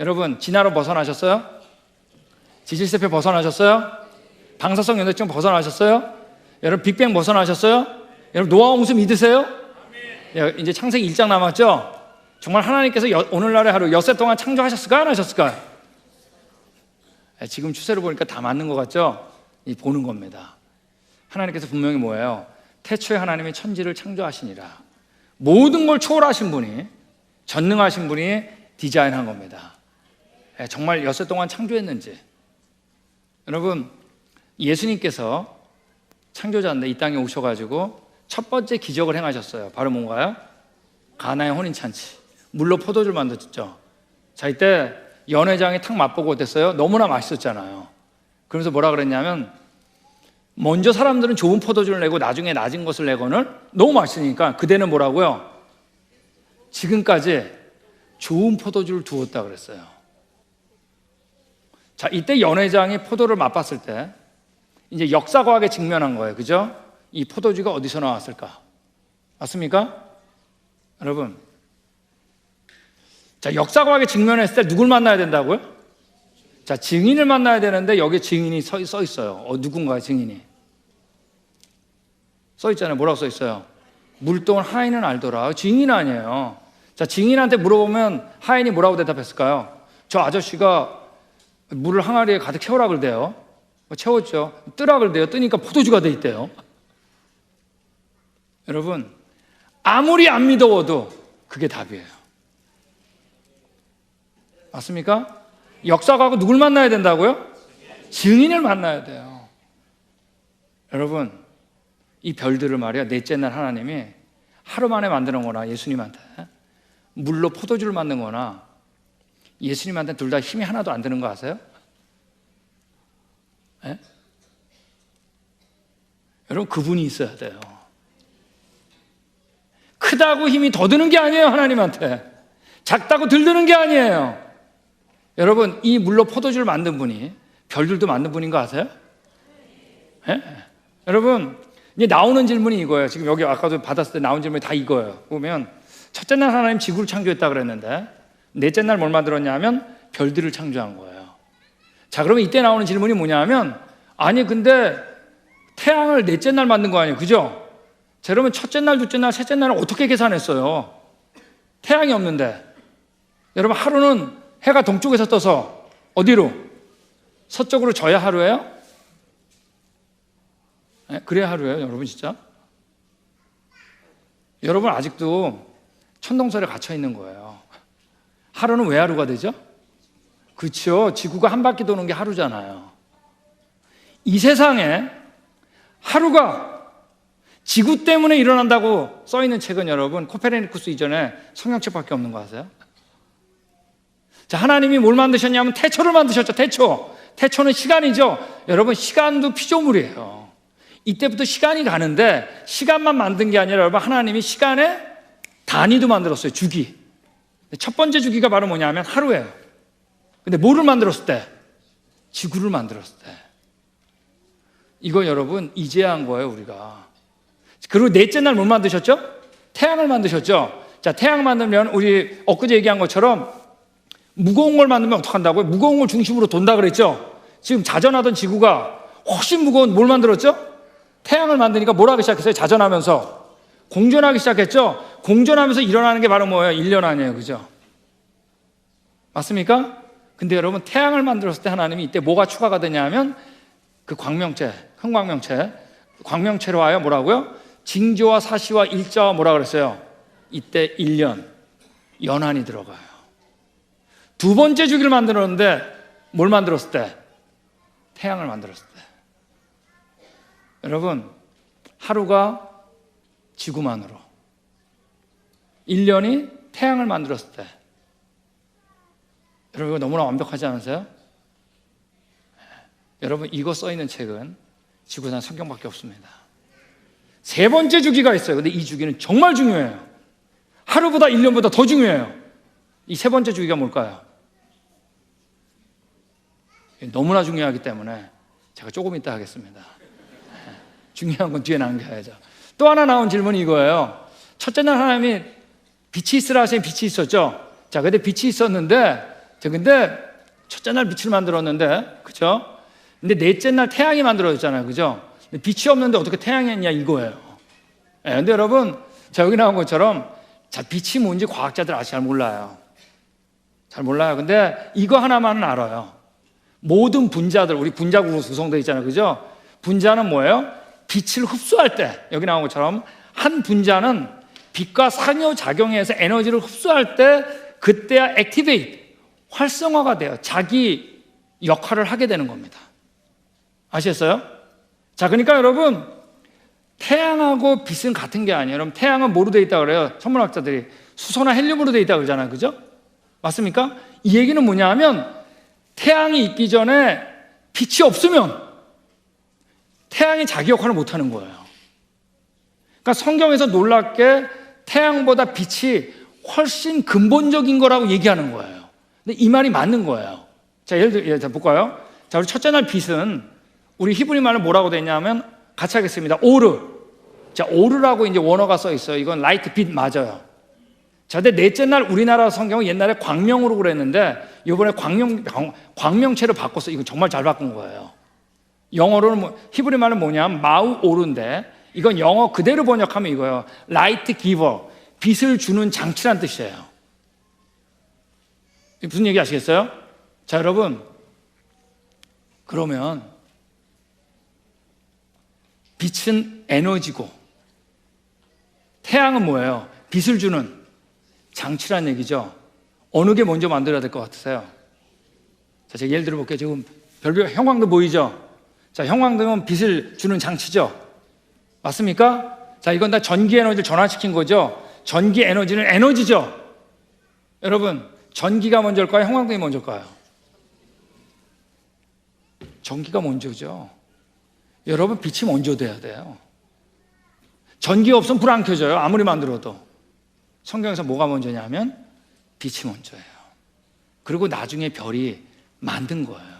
여러분, 진화로 벗어나셨어요? 지질세포 벗어나셨어요? 방사성 연료증 벗어나셨어요? 여러분, 빅뱅 벗어나셨어요? 여러분, 노아 홍수 믿으세요? 이제 창세기 1장 남았죠? 정말 하나님께서 오늘날의 하루 엿새 동안 창조하셨을까 안 하셨을까요? 지금 추세를 보니까 다 맞는 것 같죠? 이 보는 겁니다. 하나님께서 분명히 뭐예요? 태초에 하나님이 천지를 창조하시니라. 모든 걸 초월하신 분이, 전능하신 분이 디자인한 겁니다. 정말 엿새 동안 창조했는지. 여러분, 예수님께서 창조자인데 이 땅에 오셔가지고 첫 번째 기적을 행하셨어요. 바로 뭔가요? 가나의 혼인잔치. 물로 포도주를 만들었죠. 자, 이때 연회장이 탁 맛보고 어땠어요? 너무나 맛있었잖아요. 그러면서 뭐라 그랬냐면, 먼저 사람들은 좋은 포도주를 내고 나중에 낮은 것을 내고는 너무 맛있으니까 그대는 뭐라고요? 지금까지 좋은 포도주를 두었다 그랬어요. 자, 이때 연회장이 포도를 맛봤을 때 이제 역사과학에 직면한 거예요. 그죠? 이 포도주가 어디서 나왔을까? 맞습니까? 여러분, 자, 역사과학에 직면했을 때 누굴 만나야 된다고요? 자, 증인을 만나야 되는데 여기에 증인이 써 있어요. 누군가의 증인이 써 있잖아요. 뭐라고 써 있어요? 물동을 하인은 알더라. 증인 아니에요. 자, 증인한테 물어보면 하인이 뭐라고 대답했을까요? 저 아저씨가 물을 항아리에 가득 채우라 그러대요. 채웠죠. 뜨라 그러대요. 뜨니까 포도주가 돼 있대요. 여러분, 아무리 안 믿어워도 그게 답이에요. 맞습니까? 역사가고 누굴 만나야 된다고요? 증인을 만나야 돼요. 여러분, 이 별들을 말이야, 넷째 날 하나님이 하루 만에 만드는 거나 예수님한테 물로 포도주를 만든 거나 예수님한테 둘 다 힘이 하나도 안 드는 거 아세요? 예? 여러분, 그분이 있어야 돼요. 크다고 힘이 더 드는 게 아니에요. 하나님한테 작다고 들드는 게 아니에요. 여러분, 이 물로 포도주를 만든 분이 별들도 만든 분인 거 아세요? 예? 여러분, 이제 나오는 질문이 이거예요. 지금 여기 아까도 받았을 때 나온 질문이 다 이거예요. 보면 첫째 날 하나님 지구를 창조했다 그랬는데 넷째 날 뭘 만들었냐면 별들을 창조한 거예요. 자, 그러면 이때 나오는 질문이 뭐냐면, 아니 근데 태양을 넷째 날 만든 거 아니에요, 그죠? 자, 그러면 첫째 날, 둘째 날, 셋째 날은 어떻게 계산했어요? 태양이 없는데. 여러분, 하루는 해가 동쪽에서 떠서 어디로? 서쪽으로 져야 하루예요? 네, 그래야 하루예요, 여러분. 진짜 여러분 아직도 천동설에 갇혀 있는 거예요. 하루는 왜 하루가 되죠? 그렇죠. 지구가 한 바퀴 도는 게 하루잖아요. 이 세상에 하루가 지구 때문에 일어난다고 써있는 책은 여러분 코페르니쿠스 이전에 성경책밖에 없는 거 아세요? 자, 하나님이 뭘 만드셨냐면 태초를 만드셨죠. 태초는 시간이죠. 여러분, 시간도 피조물이에요. 이때부터 시간이 가는데 시간만 만든 게 아니라 여러분, 하나님이 시간의 단위도 만들었어요. 주기. 첫 번째 주기가 바로 뭐냐면 하루예요. 근데 뭐를 만들었을 때? 지구를 만들었을 때. 이거 여러분 이제야 한 거예요, 우리가. 그리고 넷째 날 뭘 만드셨죠? 태양을 만드셨죠. 자, 태양 만들면 우리 엊그제 얘기한 것처럼 무거운 걸 만들면 어떡한다고요? 무거운 걸 중심으로 돈다 그랬죠. 지금 자전하던 지구가 훨씬 무거운 뭘 만들었죠? 태양을 만드니까 뭘 하기 시작했어요? 자전하면서 공전하기 시작했죠. 공전하면서 일어나는 게 바로 뭐예요? 1년 아니에요, 그죠? 맞습니까? 근데 여러분, 태양을 만들었을 때 하나님이 이때 뭐가 추가가 되냐면 그 광명체, 흥광명체, 광명체로 하여 뭐라고요? 징조와 사시와 일자와 뭐라 그랬어요? 이때 1년, 연한이 들어가요. 두 번째 주기를 만들었는데 뭘 만들었을 때? 태양을 만들었을 때. 여러분, 하루가 지구만으로, 1년이 태양을 만들었을 때. 여러분, 이거 너무나 완벽하지 않으세요? 여러분, 이거 써있는 책은 지구상 성경밖에 없습니다. 세 번째 주기가 있어요. 근데 이 주기는 정말 중요해요. 하루보다 1년보다 더 중요해요. 이 세 번째 주기가 뭘까요? 너무나 중요하기 때문에 제가 조금 이따 하겠습니다. 중요한 건 뒤에 남겨야죠. 또 하나 나온 질문이 이거예요. 첫째 날 하나님이 빛이 있으라 하시니 빛이 있었죠. 자, 근데 빛이 있었는데, 근데 첫째 날 빛을 만들었는데, 그죠? 근데 넷째 날 태양이 만들어졌잖아요, 그죠? 근데 빛이 없는데 어떻게 태양이 했냐 이거예요. 네, 근데 여러분, 자, 여기 나온 것처럼, 자, 빛이 뭔지 과학자들 아직 잘 몰라요. 잘 몰라요. 근데 이거 하나만은 알아요. 모든 분자들, 우리 분자구로 구성되어 있잖아요, 그죠? 분자는 뭐예요? 빛을 흡수할 때, 여기 나온 것처럼 한 분자는 빛과 상호작용해서 에너지를 흡수할 때 그때야 액티베이트, 활성화가 돼요. 자기 역할을 하게 되는 겁니다. 아시겠어요? 자, 그러니까 여러분, 태양하고 빛은 같은 게 아니에요. 여러분, 태양은 뭐로 되어 있다고 그래요? 천문학자들이 수소나 헬륨으로 되어 있다고 그러잖아요, 그죠? 맞습니까? 이 얘기는 뭐냐 하면 태양이 있기 전에 빛이 없으면 태양이 자기 역할을 못하는 거예요. 그러니까 성경에서 놀랍게 태양보다 빛이 훨씬 근본적인 거라고 얘기하는 거예요. 근데 이 말이 맞는 거예요. 자, 예를 들어 볼까요? 자, 우리 첫째 날 빛은 우리 히브리 말로 뭐라고 되냐면 같이 하겠습니다. 오르. 자, 오르라고 이제 원어가 써 있어요. 이건 라이트 빛 맞아요. 자, 근데 넷째 날 우리나라 성경은 옛날에 광명으로 그랬는데 이번에 광명체로 바꿨어. 이건 정말 잘 바꾼 거예요. 영어로는 히브리 말은 뭐냐면 마우 오르인데 이건 영어 그대로 번역하면 이거예요. 라이트 기버, 빛을 주는 장치란 뜻이에요. 무슨 얘기 아시겠어요? 자, 여러분, 그러면 빛은 에너지고 태양은 뭐예요? 빛을 주는 장치란 얘기죠. 어느 게 먼저 만들어야 될 것 같으세요? 자, 제가 예를 들어 볼게요. 지금 별별 형광등 보이죠? 자, 형광등은 빛을 주는 장치죠. 맞습니까? 자, 이건 다 전기 에너지를 전환시킨 거죠. 전기 에너지는 에너지죠. 여러분, 전기가 먼저일까요? 형광등이 먼저일까요? 전기가 먼저죠. 여러분, 빛이 먼저 돼야 돼요. 전기가 없으면 불 안 켜져요. 아무리 만들어도. 성경에서 뭐가 먼저냐면 빛이 먼저예요. 그리고 나중에 별이 만든 거예요.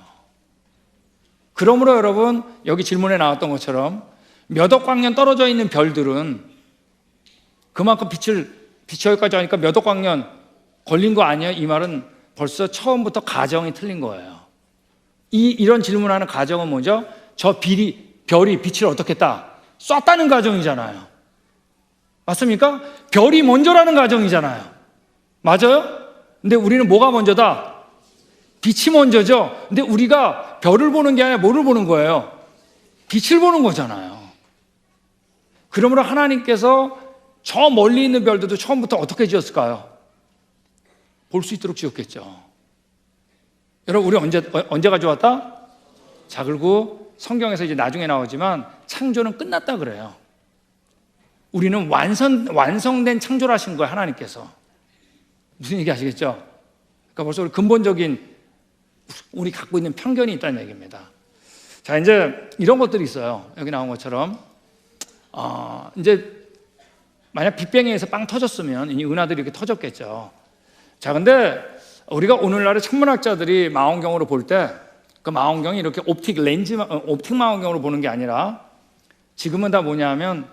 그러므로 여러분, 여기 질문에 나왔던 것처럼 몇 억 광년 떨어져 있는 별들은 그만큼 빛이 여기까지 하니까 몇 억 광년 걸린 거 아니에요? 이 말은 벌써 처음부터 가정이 틀린 거예요. 이런 질문하는 가정은 뭐죠? 저 별이 빛을 어떻게 했다? 쐈다는 가정이잖아요. 맞습니까? 별이 먼저라는 가정이잖아요. 맞아요? 근데 우리는 뭐가 먼저다? 빛이 먼저죠. 근데 우리가 별을 보는 게 아니라 뭐를 보는 거예요? 빛을 보는 거잖아요. 그러므로 하나님께서 저 멀리 있는 별들도 처음부터 어떻게 지었을까요? 볼 수 있도록 지었겠죠. 여러분, 우리 언제가 좋았다? 자, 그리고 성경에서 이제 나중에 나오지만 창조는 끝났다 그래요. 우리는 완성된 창조를 하신 거예요, 하나님께서. 무슨 얘기 아시겠죠? 그러니까 벌써 우리 근본적인 우리 갖고 있는 편견이 있다는 얘기입니다. 자, 이제 이런 것들이 있어요. 여기 나온 것처럼 이제 만약 빅뱅에서 빵 터졌으면 이 은하들이 이렇게 터졌겠죠. 자, 근데 우리가 오늘날의 천문학자들이 망원경으로 볼 때 그 망원경이 이렇게 옵틱 망원경으로 보는 게 아니라 지금은 다 뭐냐면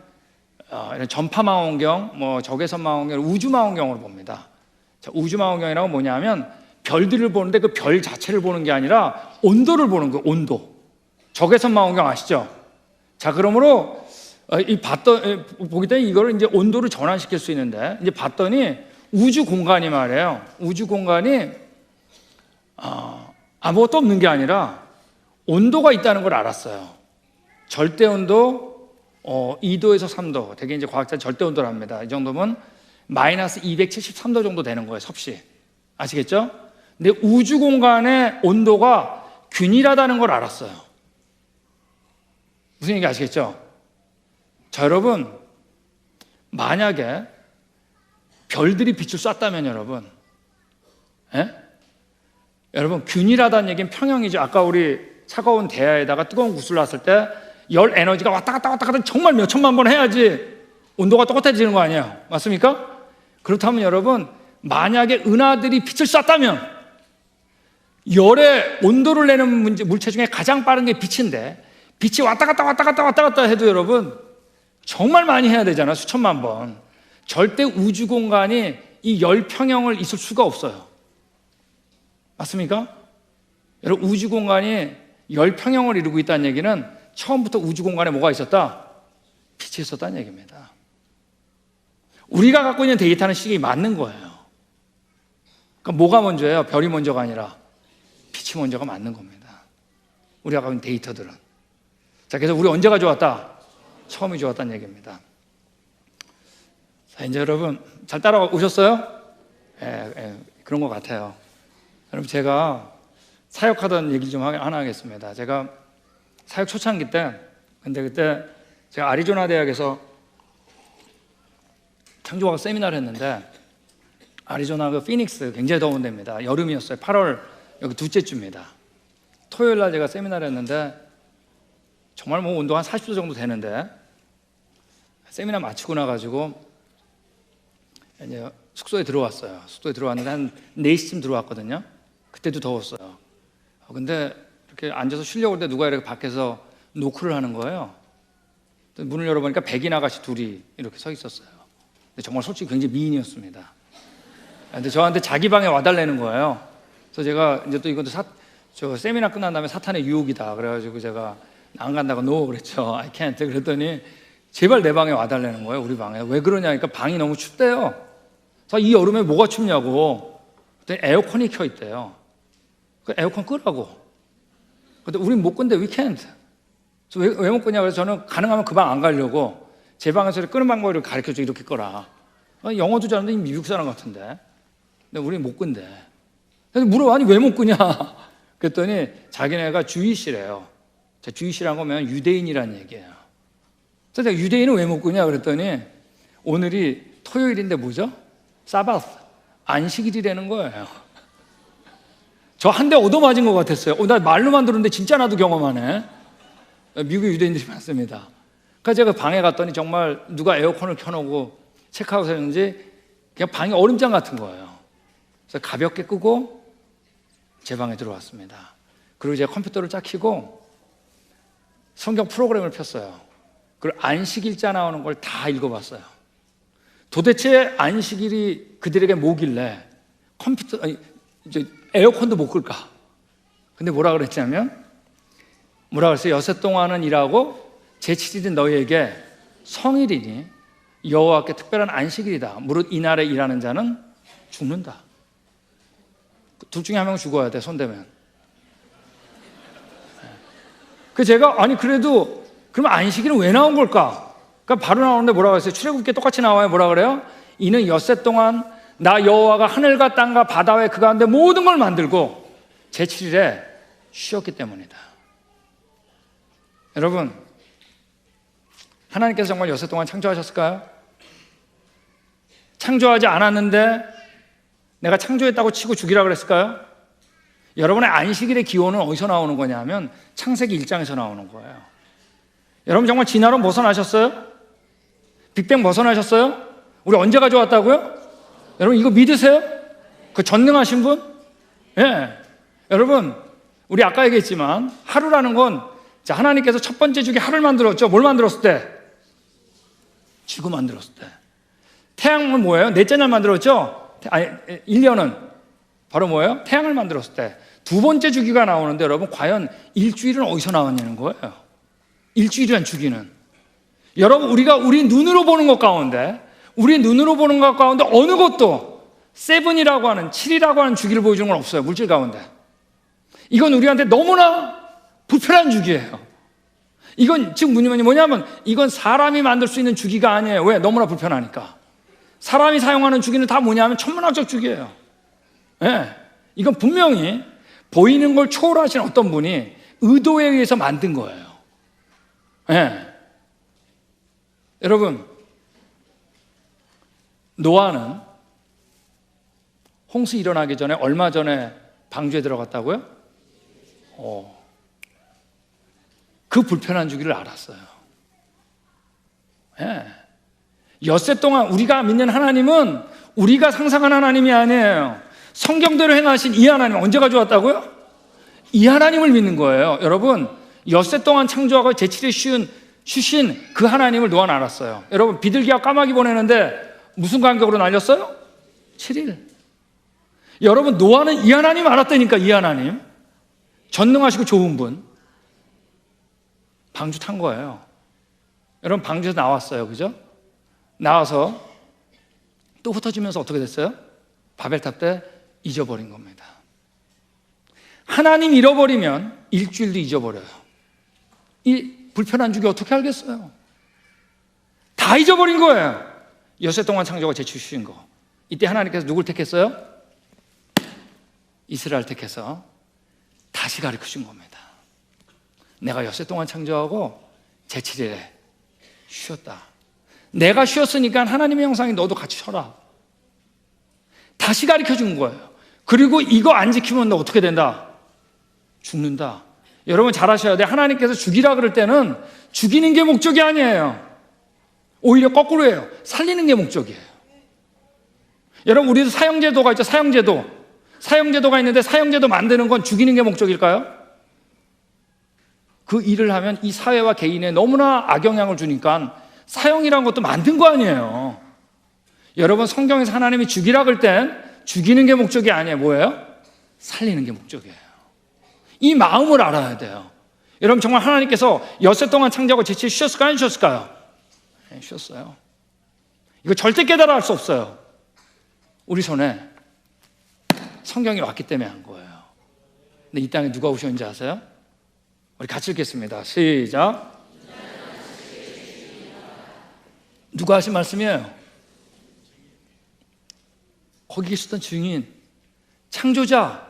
이런 전파 망원경, 적외선 망원경, 우주 망원경으로 봅니다. 자, 우주 망원경이라고 뭐냐면 별들을 보는데 그 별 자체를 보는 게 아니라 온도를 보는 거예요. 온도. 적외선 망원경 아시죠? 자, 그러므로 보기 때문에 이거를 이제 온도를 전환시킬 수 있는데 이제 봤더니 우주 공간이 말이에요. 우주 공간이 아무것도 없는 게 아니라 온도가 있다는 걸 알았어요. 절대 온도 2도에서 3도. 되게 이제 과학자 절대 온도를 합니다. 이 정도면 마이너스 273도 정도 되는 거예요, 섭씨. 아시겠죠? 근데 우주 공간의 온도가 균일하다는 걸 알았어요. 무슨 얘기 아시겠죠? 자, 여러분, 만약에 별들이 빛을 쐈다면 여러분, 균일하다는 얘기는 평형이죠. 아까 우리 차가운 대야에다가 뜨거운 구슬 놨을 때 열 에너지가 왔다 갔다 정말 몇 천만 번 해야지 온도가 똑같아지는 거 아니에요? 맞습니까? 그렇다면 여러분, 만약에 은하들이 빛을 쐈다면 열의 온도를 내는 물체 중에 가장 빠른 게 빛인데 빛이 왔다 갔다 해도 여러분 정말 많이 해야 되잖아요. 수천만 번. 절대 우주 공간이 이 열 평형을 있을 수가 없어요. 맞습니까? 여러분, 우주 공간이 열 평형을 이루고 있다는 얘기는 처음부터 우주 공간에 뭐가 있었다? 빛이 있었다는 얘기입니다. 우리가 갖고 있는 데이터는 시각이 맞는 거예요. 그러니까 뭐가 먼저예요? 별이 먼저가 아니라 빛이 먼저가 맞는 겁니다. 우리가 갖고 있는 데이터들은. 자, 그래서 우리 언제가 좋았다? 처음이 좋았다는 얘기입니다. 자, 이제 여러분 잘 따라오셨어요? 그런 것 같아요. 여러분, 제가 사역하던 얘기 좀 하나 하겠습니다. 제가 사역 초창기 때, 근데 그때 제가 아리조나 대학에서 창조과학 세미나를 했는데, 아리조나 그 피닉스 굉장히 더운 데입니다. 여름이었어요. 8월 여기 둘째 주입니다. 토요일 날 제가 세미나를 했는데 정말 뭐 온도 한 40도 정도 되는데 세미나 마치고 나가지고 이제 숙소에 들어왔어요. 숙소에 들어왔는데 한 4시쯤 들어왔거든요. 그때도 더웠어요. 근데 이렇게 앉아서 쉬려고 할 때 누가 이렇게 밖에서 노크를 하는 거예요. 문을 열어보니까 백인 아가씨 둘이 이렇게 서 있었어요. 근데 정말 솔직히 굉장히 미인이었습니다. 근데 저한테 자기 방에 와달라는 거예요. 그래서 제가 이제 또 이것도 저 세미나 끝난 다음에 사탄의 유혹이다. 그래가지고 제가 안 간다고 no 그랬죠. I can't. 그랬더니 제발 내 방에 와달라는 거예요. 우리 방에. 왜 그러냐니까 방이 너무 춥대요. 그래서 이 여름에 뭐가 춥냐고. 그랬더니 에어컨이 켜 있대요. 그 에어컨 끄라고. 근데 우린 못 끈대. We can't. 그래서 왜 못 끄냐 그래서 저는 가능하면 그 방 안 가려고 제 방에서 끄는 방법을 가르쳐줘. 이렇게 꺼라. 영어도 잘하는데 미국 사람 같은데. 근데 우린 못 끈대. 그래서 물어봐. 아니 왜 못 끄냐. 그랬더니 자기네가 주이시래요. 주이시라는 거면 유대인이라는 얘기예요. 그래서 내가 유대인은 왜 못 끄냐 그랬더니 오늘이 토요일인데 뭐죠? 사바스, 안식일이라는 거예요. 저 한 대 얻어맞은 것 같았어요. 나 말로만 들었는데 진짜 나도 경험하네. 미국 유대인들이 많습니다. 그래서 제가 방에 갔더니 정말 누가 에어컨을 켜놓고 체크아웃 했는지 그냥 방이 얼음장 같은 거예요. 그래서 가볍게 끄고 제 방에 들어왔습니다. 그리고 제가 컴퓨터를 쫙 켜고 성경 프로그램을 폈어요. 그리고 안식일자 나오는 걸 다 읽어봤어요. 도대체 안식일이 그들에게 뭐길래 에어컨도 못 끌까? 근데 뭐라 그랬냐면 뭐라 그랬어요? 여섯 동안은 일하고 제7일은 너희에게 성일이니 여호와께 특별한 안식일이다. 무릇 이날에 일하는 자는 죽는다. 둘 중에 한 명 죽어야 돼. 손대면. 그래서 제가 아니 그래도 그럼 안식일은 왜 나온 걸까? 그러니까 바로 나오는데 뭐라고 했어요? 출애굽기에 똑같이 나와요. 뭐라 그래요? 이는 엿새 동안 나 여호와가 하늘과 땅과 바다 외 그 가운데 모든 걸 만들고 제7일에 쉬었기 때문이다. 여러분, 하나님께서 정말 엿새 동안 창조하셨을까요? 창조하지 않았는데 내가 창조했다고 치고 죽이라 그랬을까요? 여러분의 안식일의 기원은 어디서 나오는 거냐면 창세기 1장에서 나오는 거예요. 여러분 정말 진화론 벗어나셨어요? 빅뱅 벗어나셨어요? 우리 언제 가져왔다고요? 여러분 이거 믿으세요? 그 전능하신 분? 예. 여러분 우리 아까 얘기했지만 하루라는 건 하나님께서 첫 번째 주기 하루를 만들었죠. 뭘 만들었을 때? 지구 만들었을 때. 태양은 뭐예요? 넷째 날 만들었죠? 1년은 바로 뭐예요? 태양을 만들었을 때. 두 번째 주기가 나오는데 여러분 과연 일주일은 어디서 나왔냐는 거예요. 일주일이란 주기는. 여러분 우리 눈으로 보는 것 가운데 어느 것도 7이라고 하는 7이라고 하는 주기를 보여주는 건 없어요. 물질 가운데. 이건 우리한테 너무나 불편한 주기예요. 이건 지금 뭐냐면 이건 사람이 만들 수 있는 주기가 아니에요. 왜? 너무나 불편하니까. 사람이 사용하는 주기는 다 뭐냐면 천문학적 주기예요. 예. 이건 분명히 보이는 걸 초월하신 어떤 분이 의도에 의해서 만든 거예요. 예. 여러분, 노아는 홍수 일어나기 전에 얼마 전에 방주에 들어갔다고요? 그 불편한 주기를 알았어요. 예. 엿새 동안 우리가 믿는 하나님은 우리가 상상한 하나님이 아니에요. 성경대로 행하신 이 하나님 언제 가져왔다고요? 이 하나님을 믿는 거예요. 여러분 엿새 동안 창조하고 제7일 쉬신 그 하나님을 노아는 알았어요. 여러분 비둘기와 까마귀 보내는데 무슨 간격으로 날렸어요? 7일. 여러분 노아는 이 하나님 알았다니까. 이 하나님 전능하시고 좋은 분. 방주 탄 거예요. 여러분 방주에서 나왔어요. 그죠? 나와서 또 흩어지면서 어떻게 됐어요? 바벨탑 때 잊어버린 겁니다. 하나님 잃어버리면 일주일도 잊어버려요. 이 불편한 주기 어떻게 알겠어요? 다 잊어버린 거예요. 엿새 동안 창조가 제출시킨 거. 이때 하나님께서 누굴 택했어요? 이스라엘 택해서 다시 가르쳐 준 겁니다. 내가 엿새 동안 창조하고 제7일에 쉬었다. 내가 쉬었으니까 하나님의 형상이 너도 같이 쉬어라. 다시 가르쳐 준 거예요. 그리고 이거 안 지키면 너 어떻게 된다? 죽는다. 여러분 잘 아셔야 돼요. 하나님께서 죽이라 그럴 때는 죽이는 게 목적이 아니에요. 오히려 거꾸로예요. 살리는 게 목적이에요. 여러분 우리도 사형제도가 있죠. 사형제도가 있는데 사형제도 만드는 건 죽이는 게 목적일까요? 그 일을 하면 이 사회와 개인에 너무나 악영향을 주니까 사형이라는 것도 만든 거 아니에요. 여러분 성경에서 하나님이 죽이라 그럴 땐 죽이는 게 목적이 아니에요. 뭐예요? 살리는 게 목적이에요. 이 마음을 알아야 돼요. 여러분 정말 하나님께서 엿새 동안 창조하고 제칠 쉬었을까요? 안 쉬었을까요? 네, 쉬었어요. 이거 절대 깨달아 할 수 없어요. 우리 손에 성경이 왔기 때문에 한 거예요. 근데 이 땅에 누가 오셨는지 아세요? 우리 같이 읽겠습니다. 시작. 누가 하신 말씀이에요? 거기 계셨던 증인, 창조자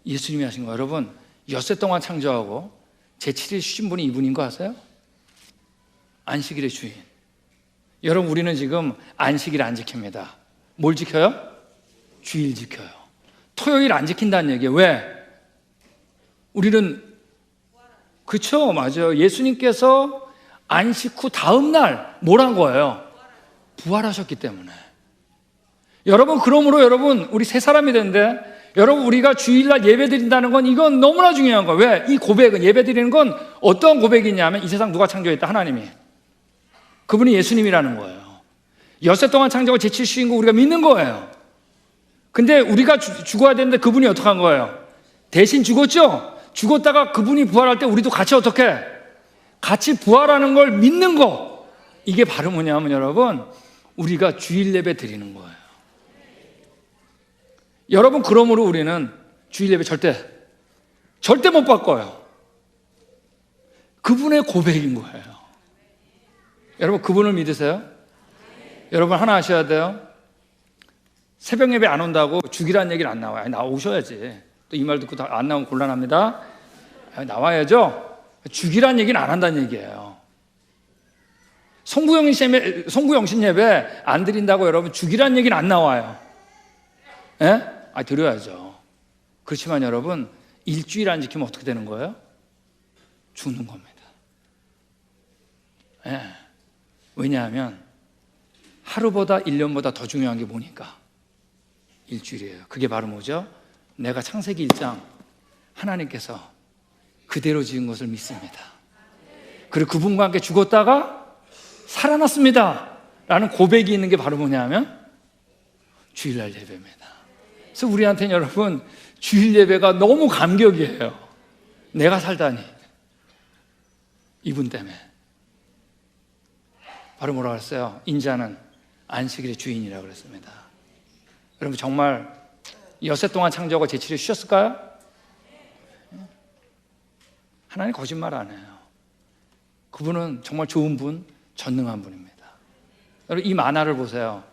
예수님이 하신 거예요. 여러분 엿새 동안 창조하고 제7일 쉬신 분이 이분인 거 아세요? 안식일의 주인. 여러분 우리는 지금 안식일 안 지킵니다. 뭘 지켜요? 주일 지켜요. 토요일 안 지킨다는 얘기예요. 왜? 우리는 그쵸, 맞아요. 예수님께서 안식 후 다음 날 뭘 한 거예요? 부활하셨기 때문에. 여러분 그러므로 여러분 우리 새 사람이 되는데 여러분 우리가 주일날 예배 드린다는 건 이건 너무나 중요한 거예요. 왜? 이 고백은, 예배 드리는 건 어떤 고백이냐면 이 세상 누가 창조했다? 하나님이. 그분이 예수님이라는 거예요. 엿새 동안 창조하고 제7일 쉬신 거 우리가 믿는 거예요. 근데 우리가 죽어야 되는데 그분이 어떻게 한 거예요? 대신 죽었죠? 죽었다가 그분이 부활할 때 우리도 같이 어떻게? 같이 부활하는 걸 믿는 거. 이게 바로 뭐냐면 여러분 우리가 주일 예배 드리는 거예요. 여러분 그러므로 우리는 주일 예배 절대 못 바꿔요. 그분의 고백인 거예요. 여러분 그분을 믿으세요? 여러분 하나 아셔야 돼요. 새벽 예배 안 온다고 죽이라는 얘기는 안 나와요. 나오셔야지. 또 이 말 듣고 안 나오면 곤란합니다. 나와야죠. 죽이라는 얘기는 안 한다는 얘기예요. 송구영신 예배 안 드린다고 여러분 죽이라는 얘기는 안 나와요. 예? 드려야죠. 그렇지만 여러분 일주일 안 지키면 어떻게 되는 거예요? 죽는 겁니다. 예. 왜냐하면 하루보다 1년보다 더 중요한 게 뭐니까? 일주일이에요. 그게 바로 뭐죠? 내가 창세기 1장 하나님께서 그대로 지은 것을 믿습니다. 그리고 그분과 함께 죽었다가 살아났습니다 라는 고백이 있는 게 바로 뭐냐면 주일날 예배입니다. 그래서 우리한테는 여러분 주일 예배가 너무 감격이에요. 내가 살다니 이분 때문에. 바로 뭐라고 했어요? 인자는 안식일의 주인이라고 그랬습니다. 여러분 정말 엿새 동안 창조하고 제7일 쉬었을까요? 하나님 거짓말 안 해요. 그분은 정말 좋은 분, 전능한 분입니다. 여러분 이 만화를 보세요.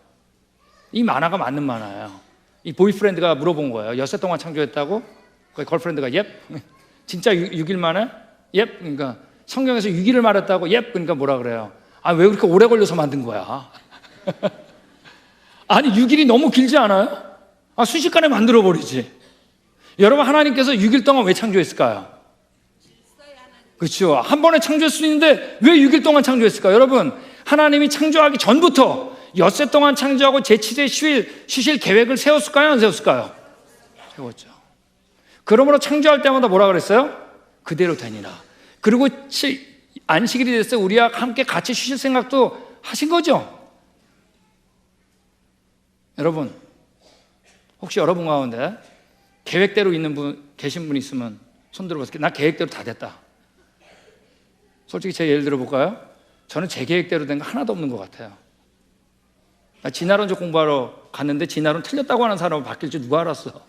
이 만화가 맞는 만화예요. 이 보이프렌드가 물어본 거예요. 엿새 동안 창조했다고? 그 걸프렌드가 옙. 진짜 6일 만에? 옙. 그러니까 성경에서 6일을 말했다고 옙. 그러니까 뭐라 그래요? 왜 그렇게 오래 걸려서 만든 거야? 아니 6일이 너무 길지 않아요? 순식간에 만들어버리지. 여러분 하나님께서 6일 동안 왜 창조했을까요? 그렇죠. 한 번에 창조할 수 있는데 왜 6일 동안 창조했을까요? 여러분 하나님이 창조하기 전부터 엿새 동안 창조하고 제7일 쉬실 계획을 세웠을까요? 안 세웠을까요? 세웠죠. 그러므로 창조할 때마다 뭐라 그랬어요? 그대로 되니라. 그리고 안식일이 됐어요. 우리와 함께 같이 쉬실 생각도 하신 거죠. 여러분 혹시 여러분 가운데 계획대로 있는 분 계신 분 있으면 손 들어보세요. 나 계획대로 다 됐다. 솔직히 제 예를 들어볼까요? 저는 제 계획대로 된 거 하나도 없는 것 같아요. 나 진화론적 공부하러 갔는데 진화론 틀렸다고 하는 사람은 바뀔 줄 누가 알았어?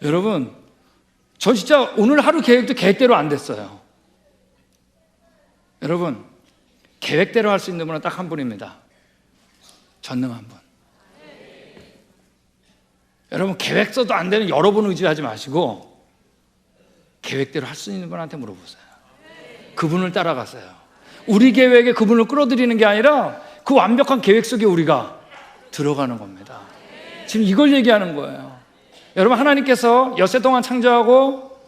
여러분 저 진짜 오늘 하루 계획도 계획대로 안 됐어요. 여러분 계획대로 할 수 있는 분은 딱 한 분입니다. 전능한 분. 여러분 계획서도 안 되는 여러 분 의지하지 마시고 계획대로 할 수 있는 분한테 물어보세요. 그분을 따라가세요. 우리 계획에 그분을 끌어들이는 게 아니라 그 완벽한 계획 속에 우리가 들어가는 겁니다. 지금 이걸 얘기하는 거예요. 여러분 하나님께서 엿새 동안 창조하고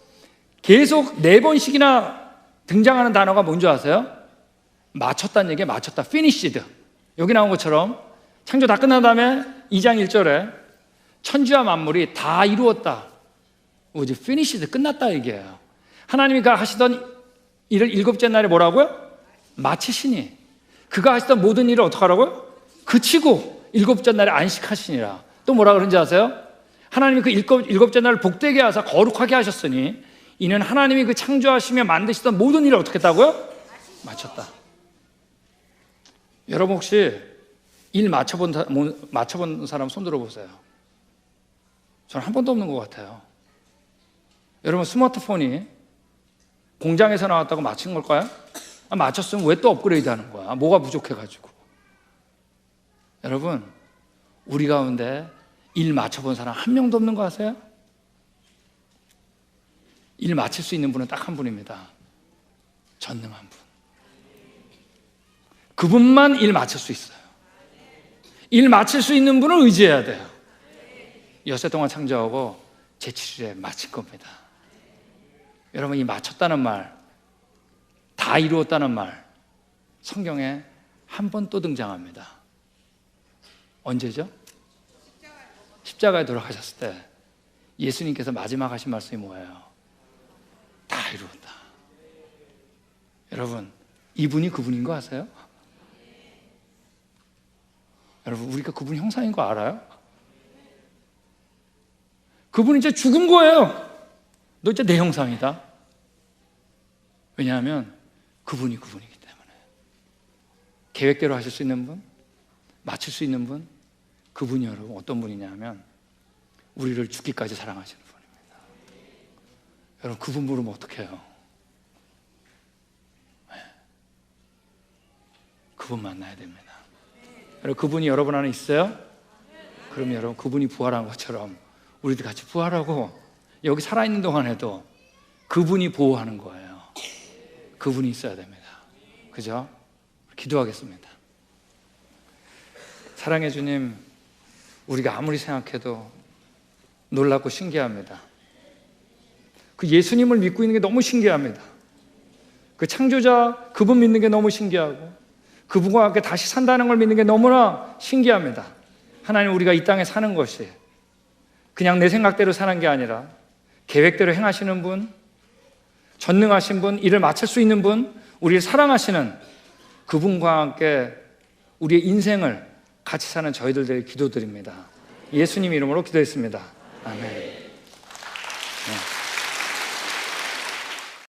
계속 4번씩이나 등장하는 단어가 뭔지 아세요? 마쳤다는 얘기에 마쳤다, finished. 여기 나온 것처럼 창조 다 끝난 다음에 2장 1절에 천지와 만물이 다 이루었다, 뭐지? finished, 끝났다 얘기예요. 하나님이 하시던 일을 7째 날에 뭐라고요? 마치시니 그가 하시던 모든 일을 어떻게 하라고요? 그치고 7째 날에 안식하시니라. 또 뭐라 그런지 아세요? 하나님이 그 7째 날을 복되게 하사 거룩하게 하셨으니 이는 하나님이 그 창조하시며 만드시던 모든 일을 어떻게 했다고요? 마쳤다. 여러분 혹시 일 맞춰본 사람 손 들어보세요. 저는 한 번도 없는 것 같아요. 여러분 스마트폰이 공장에서 나왔다고 맞춘 걸까요? 맞췄으면 왜 또 업그레이드 하는 거야? 뭐가 부족해가지고. 여러분, 우리 가운데 일 맞춰본 사람 한 명도 없는 거 아세요? 일 맞출 수 있는 분은 딱 한 분입니다. 전능한 분. 그분만 일 맞출 수 있어요. 일 맞출 수 있는 분을 의지해야 돼요. 엿새 동안 창조하고 제7일에 마친 겁니다. 여러분, 이 맞췄다는 말, 다 이루었다는 말, 성경에 한 번 또 등장합니다. 언제죠? 십자가에 돌아가셨을 때 예수님께서 마지막 하신 말씀이 뭐예요? 다 이루었다. 여러분, 이분이 그분인 거 아세요? 여러분, 우리가 그분 형상인 거 알아요? 그분이 이제 죽은 거예요. 너 이제 내 형상이다. 왜냐하면 그분이 그분이기 때문에. 계획대로 하실 수 있는 분, 맞출 수 있는 분, 그분이 여러분 어떤 분이냐 하면 우리를 죽기까지 사랑하시는 분입니다. 여러분, 그분 부르면 어떡해요? 그분 만나야 됩니다. 여러분, 그분이 여러분 안에 있어요? 그러면 여러분, 그분이 부활한 것처럼 우리도 같이 부활하고 여기 살아있는 동안에도 그분이 보호하는 거예요. 그분이 있어야 됩니다. 그죠? 기도하겠습니다. 사랑해 주님, 우리가 아무리 생각해도 놀랍고 신기합니다. 그 예수님을 믿고 있는 게 너무 신기합니다. 그 창조자 그분 믿는 게 너무 신기하고 그분과 함께 다시 산다는 걸 믿는 게 너무나 신기합니다. 하나님, 우리가 이 땅에 사는 것이 그냥 내 생각대로 사는 게 아니라 계획대로 행하시는 분, 전능하신 분, 일을 마칠 수 있는 분, 우리를 사랑하시는 그분과 함께 우리의 인생을 같이 사는 저희들 될 기도드립니다. 예수님 이름으로 기도했습니다. 아멘. 네.